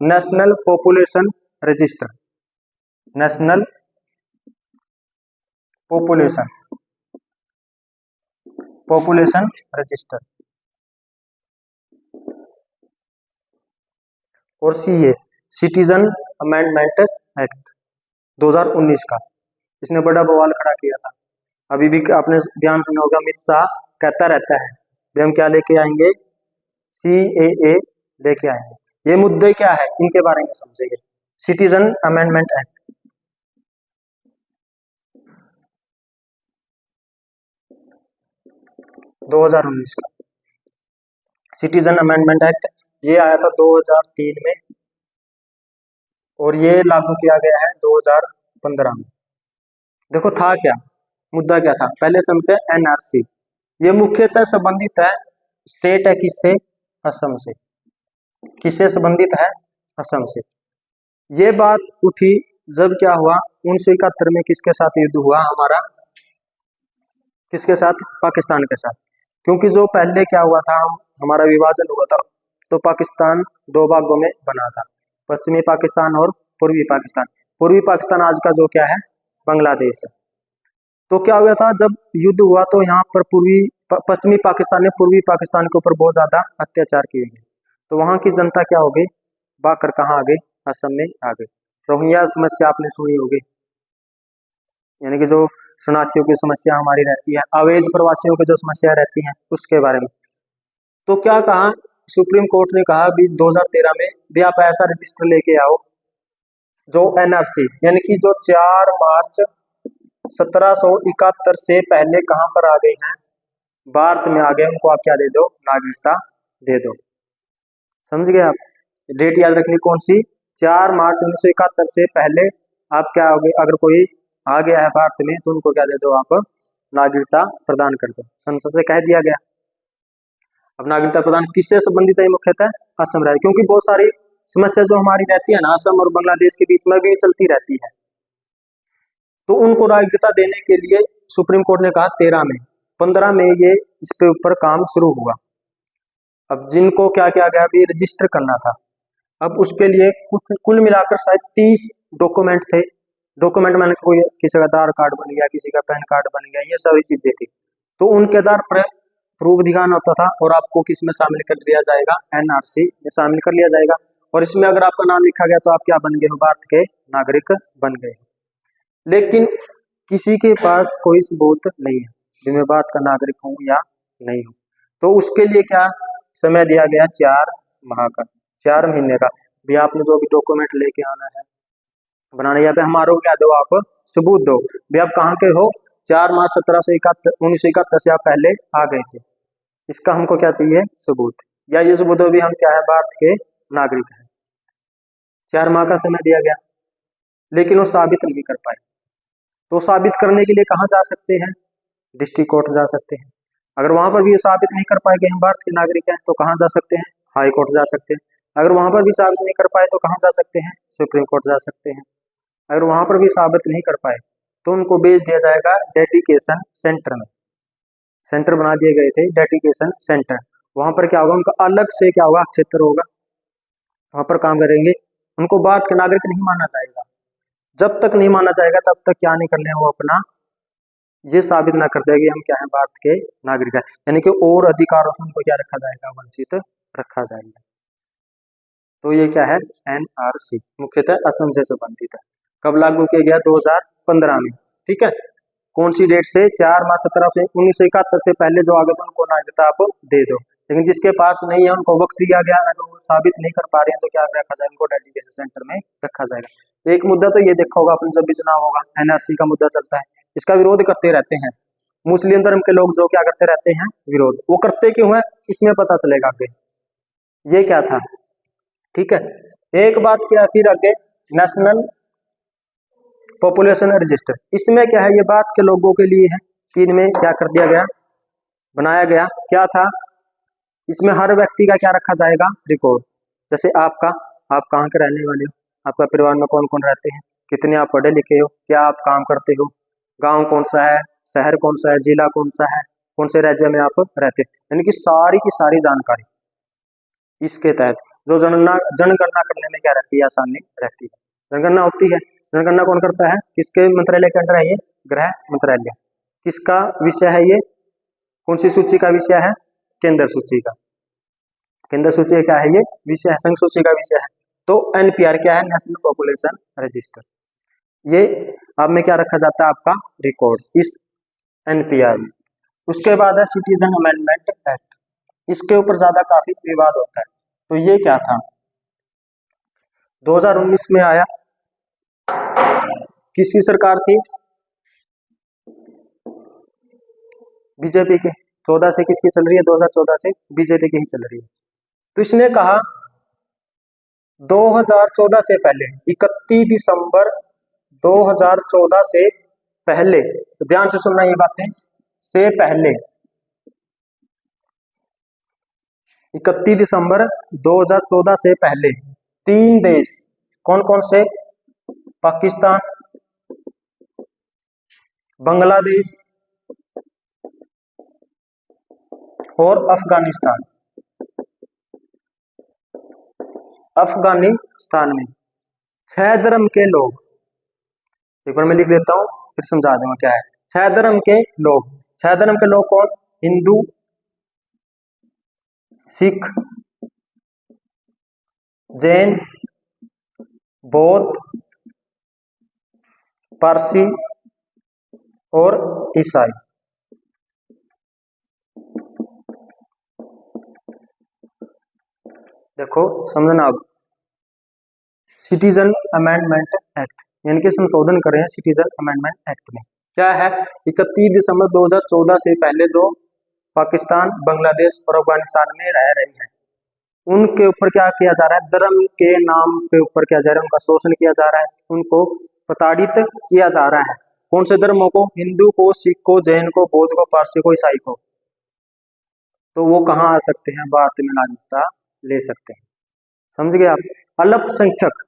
national population register, national population population register. और सीए सिटीजन अमेंडमेंट एक्ट 2019 का, इसने बड़ा बवाल खड़ा किया था। अभी भी आपने ध्यान सुना होगा, अमित शाह कहता रहता है भी हम क्या लेके आएंगे, सीएए लेके आएंगे। ये मुद्दे क्या है इनके बारे में समझेंगे। सिटीजन अमेंडमेंट एक्ट 2019 का, सिटीजन अमेंडमेंट एक्ट ये आया था 2003 में और ये लागू किया गया है 2015 में। देखो था क्या, मुद्दा क्या था, पहले समझते हैं एनआरसी। ये मुख्यतः संबंधित है, स्टेट है किससे, असम से। किससे संबंधित है, असम से। ये बात उठी जब क्या हुआ 1971 में किसके साथ युद्ध हुआ हमारा, किसके साथ, पाकिस्तान के साथ। क्योंकि जो पहले क्या हुआ था, हमारा विभाजन हुआ था तो पाकिस्तान दो भागों में बना था, पश्चिमी पाकिस्तान और पूर्वी पाकिस्तान। पूर्वी पाकिस्तान आज का जो क्या है बांग्लादेश है। तो क्या हुआ था जब युद्ध हुआ तो यहाँ पर पश्चिमी पाकिस्तान ने पूर्वी पाकिस्तान के ऊपर बहुत ज्यादा अत्याचार किए गए। तो वहां की जनता क्या हो गई, भागकर कहाँ आ गई, असम में आ गई। रोहिंग्या समस्या आपने सुनी होगी, यानी कि जो शरणार्थियों की समस्या हमारी रहती है, अवैध प्रवासियों की जो समस्या रहती है उसके बारे में। तो क्या कहा सुप्रीम कोर्ट ने, कहा भी 2013 में भी आप ऐसा रजिस्टर लेके आओ जो एनआरसी, यानी कि जो 4 मार्च 1771 से पहले कहां पर आ गए हैं, भारत में आ गए, उनको आप क्या दे दो, नागरिकता दे दो। समझ गए आप, डेट याद रखनी कौन सी, 4 मार्च 1971 से पहले आप क्या हो गए, अगर कोई आ गया है भारत में तो उनको क्या दे दो, आप नागरिकता प्रदान कर दो। संसद से कह दिया गया। अब नागरिकता प्रदान किससे संबंधित है, मुख्यतः असम राज्य, क्योंकि बहुत सारी समस्या जो हमारी रहती है ना असम और बांग्लादेश के बीच में भी चलती रहती है। तो उनको नागरिकता देने के लिए सुप्रीम कोर्ट ने कहा 13 में, 15 में ये इस पे ऊपर काम शुरू हुआ। अब जिनको क्या क्या गया भी रजिस्टर करना था, अब उसके लिए कुल मिलाकर शायद 30 डॉक्यूमेंट थे। डॉक्यूमेंट मैंने कोई किसी का आधार कार्ड बन गया, किसी का पैन कार्ड बन गया, ये सारी चीजें थी। तो उनके आधार पर प्रूफ दिखाना होता था और आपको किस में शामिल कर लिया जाएगा, एनआरसी में शामिल कर लिया जाएगा। और इसमें अगर आपका नाम लिखा गया तो आप क्या बन गए हो, भारत के नागरिक बन गए। लेकिन किसी के पास कोई सबूत नहीं है कि मैं भारत का नागरिक हूं या नहीं हूं। तो उसके लिए क्या समय दिया गया, 4 माह का, 4 महीने का। भी आपने जो भी डॉक्यूमेंट लेके आना है बनाना, यहाँ पे हमारे क्या दो, आप सबूत दो भी आप कहाँ के हो, 4 मार्च 1971 से आप पहले आ गए थे। इसका हमको क्या चाहिए, सबूत, या ये सबूत भी हम क्या है, भारत के नागरिक हैं। 4 माह का समय दिया गया, लेकिन वो साबित नहीं कर पाए। तो साबित करने के लिए कहाँ जा सकते हैं, डिस्ट्रिक्ट कोर्ट जा सकते हैं। अगर वहां पर भी ये साबित नहीं कर पाए कि हम भारत के नागरिक हैं तो कहाँ जा सकते हैं, हाई कोर्ट जा सकते हैं। अगर वहां पर भी साबित नहीं कर पाए तो कहाँ जा सकते हैं, सुप्रीम कोर्ट जा सकते हैं। अगर वहां पर भी साबित नहीं कर पाए तो उनको भेज दिया जाएगा डेडिकेशन सेंटर में। सेंटर बना दिए गए थे, डेडिकेशन सेंटर। वहां पर क्या होगा, उनका अलग से क्या होगा, क्षेत्र होगा, वहां पर काम करेंगे। उनको भारत के नागरिक नहीं माना जाएगा। जब तक नहीं माना जाएगा तब तक क्या नहीं करने, वो अपना ये साबित ना कर देगी हम क्या है, भारत के नागरिक है। यानी कि और अधिकारों से उनको क्या रखा जाएगा, वंचित रखा जाएगा। तो ये क्या है, एनआरसी मुख्यतः असम से संबंधित है। कब लागू किया गया, 2015 में। ठीक है, कौन सी डेट से, 4 मार्च 1971 से पहले जो आ गए थे उनको नागरिकता आप दे दो। लेकिन जिसके पास नहीं है उनको वक्त दिया गया, अगर वो साबित नहीं कर पा रहे हैं तो क्या रखा जाएगा, उनको डेडिकेशन सेंटर में रखा जाएगा। एक मुद्दा तो ये देखा होगा आपने, जब भी चुनाव होगा एनआरसी का मुद्दा चलता है, इसका विरोध करते रहते हैं मुस्लिम धर्म के लोग, जो क्या करते रहते हैं, विरोध। वो करते क्यों है, इसमें पता चलेगा आगे ये क्या था। ठीक है, एक बात क्या, फिर आगे नेशनल पॉपुलेशन रजिस्टर, इसमें क्या है, ये भारत के लोगों के लिए है कि इनमें क्या कर दिया गया, बनाया गया। क्या था, इसमें हर व्यक्ति का क्या रखा जाएगा, रिकॉर्ड। जैसे आपका, आप कहाँ के रहने वाले हो, आपका परिवार में कौन कौन रहते हैं, कितने आप पढ़े लिखे हो, क्या आप काम करते हो, गांव कौन सा है, शहर कौन सा है, जिला कौन सा है, कौन से राज्य में आप रहते हैं, यानी कि सारी की सारी जानकारी इसके तहत जो जनगणना करने में क्या रहती है, आसानी रहती है। जनगणना होती है। जनगणना कौन करता है, किसके मंत्रालय के अंडर है ये, गृह मंत्रालय। किसका विषय है ये, कौन सी सूची का विषय है, केंद्र सूची का। केंद्र सूची क्या है, ये विषय है, संघ सूची का विषय है। तो एनपीआर क्या है, नेशनल पॉपुलेशन रजिस्टर। ये अब में क्या रखा जाता है, आपका रिकॉर्ड इस एनपीआर में। उसके बाद है सिटीजन अमेंडमेंट एक्ट। इसके ऊपर ज्यादा काफी विवाद होता है। तो ये क्या था, 2019 में आया। किसकी सरकार थी, बीजेपी की। 14 से किसकी चल रही है, 2014 से बीजेपी की ही चल रही है। तो इसने कहा 2014 से पहले, 31 दिसंबर 2014 से पहले, ध्यान से सुनना ये बातें, से पहले 31 दिसंबर 2014 से पहले 3 देश, कौन कौन से, पाकिस्तान, बांग्लादेश और अफगानिस्तान। अफगानिस्तान में 6 धर्म के लोग, एक बार मैं लिख देता हूं फिर समझा दूंगा क्या है। 6 धर्म के लोग, 6 धर्म के लोग कौन, हिंदू, सिख, जैन, बौद्ध, पारसी और ईसाई। देखो समझना, अब सिटीजन अमेंडमेंट एक्ट यानी कि संशोधन करें सिटीजन अमेंडमेंट एक्ट में, क्या है, 31 दिसंबर 2014 से पहले जो पाकिस्तान, बांग्लादेश और अफगानिस्तान में रह रहे हैं, उनके ऊपर क्या किया जा रहा है, धर्म के नाम के ऊपर क्या जा रहा है, उनका शोषण किया जा रहा है, उनको प्रताड़ित किया जा रहा है। कौन से धर्मों को, हिंदू को, सिख को, जैन को, बौद्ध को, पारसी को, ईसाई को। तो वो कहाँ आ सकते हैं, भारत में नागरिकता ले सकते हैं। समझ गए आप। अल्पसंख्यक,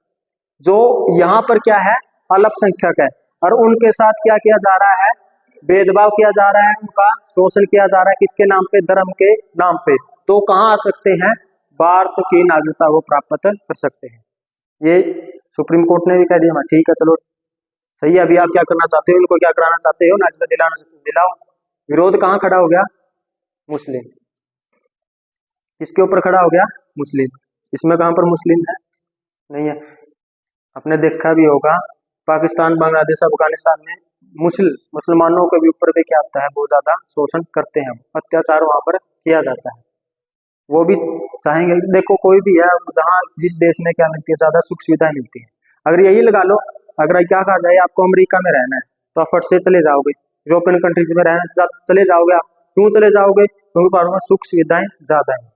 जो यहाँ पर क्या है, अल्पसंख्यक है, और उनके साथ क्या किया जा रहा है, भेदभाव किया जा रहा है, उनका शोषण किया जा रहा है, किसके नाम पे, धर्म के नाम पे। तो कहाँ आ सकते हैं, भारत की नागरिकता वो प्राप्त कर सकते हैं। ये सुप्रीम कोर्ट ने भी कह दिया, ठीक है चलो सही है, अभी आप क्या करना चाहते हो, उनको क्या कराना चाहते हो, नागरिकता दिलाना चाहते हो, दिलाओ। विरोध कहाँ खड़ा हो गया, मुस्लिम, किसके ऊपर खड़ा हो गया, मुस्लिम। इसमें कहाँ पर मुस्लिम है, नहीं है। आपने देखा भी होगा पाकिस्तान, बांग्लादेश, अफगानिस्तान में मुसलमानों के भी ऊपर भी क्या आता है, बहुत ज्यादा शोषण करते हैं, अत्याचार वहां पर किया जाता है। वो भी चाहेंगे, देखो कोई भी है, जहाँ जिस देश में क्या मिलती है, ज्यादा सुख सुविधाएं मिलती है। अगर यही लगा लो, अगर क्या कहा जाए आपको अमेरिका में रहना है तो आप फट से चले जाओगे, यूरोपियन कंट्रीज में रहना है चले जाओगे आप। क्यों चले जाओगे, क्योंकि भारत में सुख सुविधाएं ज्यादा है।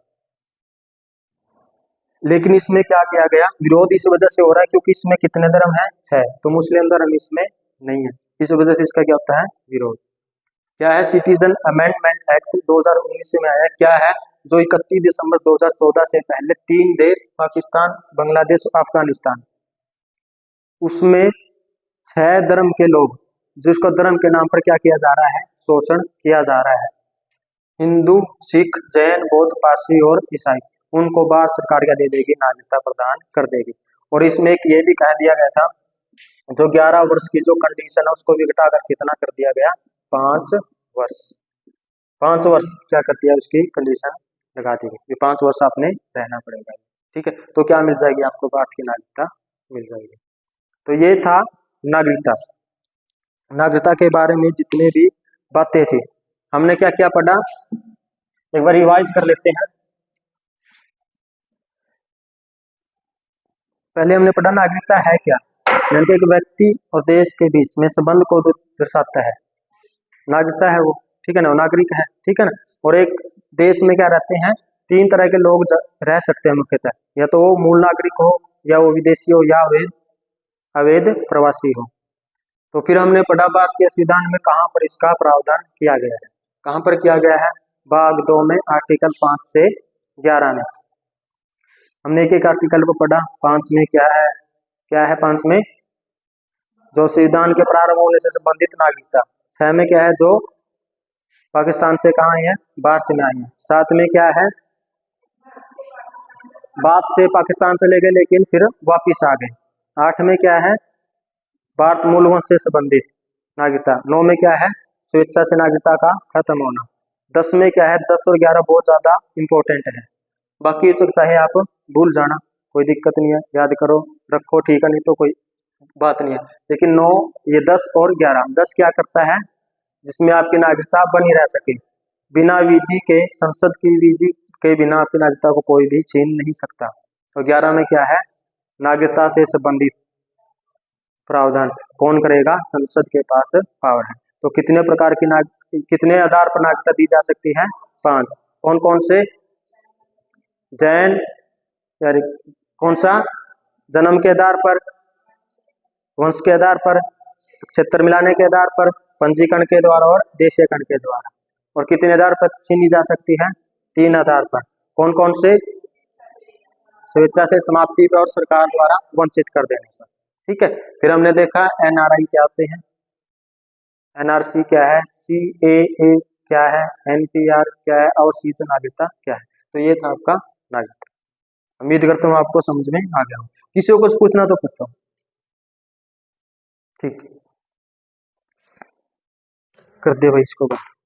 लेकिन इसमें क्या किया गया, विरोध इस वजह से हो रहा है क्योंकि इसमें कितने धर्म है, 6, तो मुस्लिम धर्म इसमें नहीं है, इस वजह से इसका क्या होता है, विरोध। क्या है, सिटीजन अमेंडमेंट एक्ट 2019 में आया, क्या है, जो 31 दिसंबर 2014 से पहले 3 देश, पाकिस्तान, बांग्लादेश, अफगानिस्तान, उसमें 6 धर्म के लोग, जिसको धर्म के नाम पर क्या किया जा रहा है, शोषण किया जा रहा है, हिंदू, सिख, जैन, बौद्ध, पारसी और ईसाई, उनको भारत सरकार क्या दे देगी, नागरिकता प्रदान कर देगी। और इसमें एक ये भी कह दिया गया था, जो 11 वर्ष की जो कंडीशन है उसको भी घटाकर कितना कर दिया गया, 5 वर्ष। 5 वर्ष क्या कर दिया, उसकी कंडीशन लगा दी गई, 5 वर्ष आपने रहना पड़ेगा। ठीक है, तो क्या मिल जाएगी आपको, भारत की नागरिकता मिल जाएगी। तो ये था नागरिकता। नागरिकता के बारे में जितने भी बातें थी, हमने क्या क्या पढ़ा, एक बार रिवाइज कर लेते हैं। पहले हमने पढ़ा नागरिकता है क्या, यानी कि एक व्यक्ति और देश के बीच में संबंध को दर्शाता है, नागरिकता है वो, ठीक है ना, नागरिक है, ठीक है ना। और एक देश में क्या रहते हैं, 3 तरह के लोग रह सकते हैं मुख्यतः, या तो वो मूल नागरिक हो, या वो विदेशी हो, या अवैध प्रवासी हो। तो फिर हमने पढ़ा भारतीय संविधान में कहाँ पर इसका प्रावधान किया गया है, कहाँ पर किया गया है, भाग 2 में आर्टिकल 5 से 11 में। हमने एक एक आर्टिकल को पढ़ा। 5 में क्या है 5 में जो संविधान के प्रारंभ होने से संबंधित नागरिकता। 6 में क्या है, जो पाकिस्तान से कहाँ आए हैं, भारत में आए हैं। 7 में क्या है, भारत से पाकिस्तान से ले गए लेकिन फिर वापिस आ गए। 8 में क्या है, भारत मूल वंश से संबंधित नागरिकता। 9 में क्या है, स्वेच्छा से नागरिकता का खत्म होना। 10 में क्या है, 10 और 11 बहुत ज्यादा इंपॉर्टेंट है, बाकी इसको चाहे आप भूल जाना, कोई दिक्कत नहीं है, याद करो रखो, ठीक है, नहीं तो कोई बात नहीं है। लेकिन 9, ये 10 और 11, 10 क्या करता है, जिसमें आपकी नागरिकता बनी रह सके, बिना विधि के, संसद की विधि के बिना आपकी नागरिकता को कोई भी छीन नहीं सकता। और 11 में क्या है, नागरिकता से संबंधित प्रावधान कौन करेगा, संसद के पास पावर है। तो कितने प्रकार की कितने आधार पर नागरिकता दी जा सकती है, 5। कौन कौन से, जैन यानी कौन सा, जन्म के आधार पर, वंश के आधार पर, क्षेत्र मिलाने के आधार पर, पंजीकरण के द्वारा और देशीयकरण के द्वारा। और कितने आधार पर छीनी जा सकती है, 3 आधार पर। कौन कौन से, स्वेच्छा से समाप्ति पर और सरकार द्वारा वंचित कर देने पर। ठीक है, फिर हमने देखा एनआरआई क्या होते हैं, एनआरसी क्या है, सीएए क्या है, एनपीआर क्या है और शीर्ष नागरिकता क्या है। तो ये था आपका नागरिकता। उम्मीद करता हूँ आपको समझ में आ गया हो। किसी को कुछ पूछना तो पूछो। ठीक, कर दे भाई इसको बात।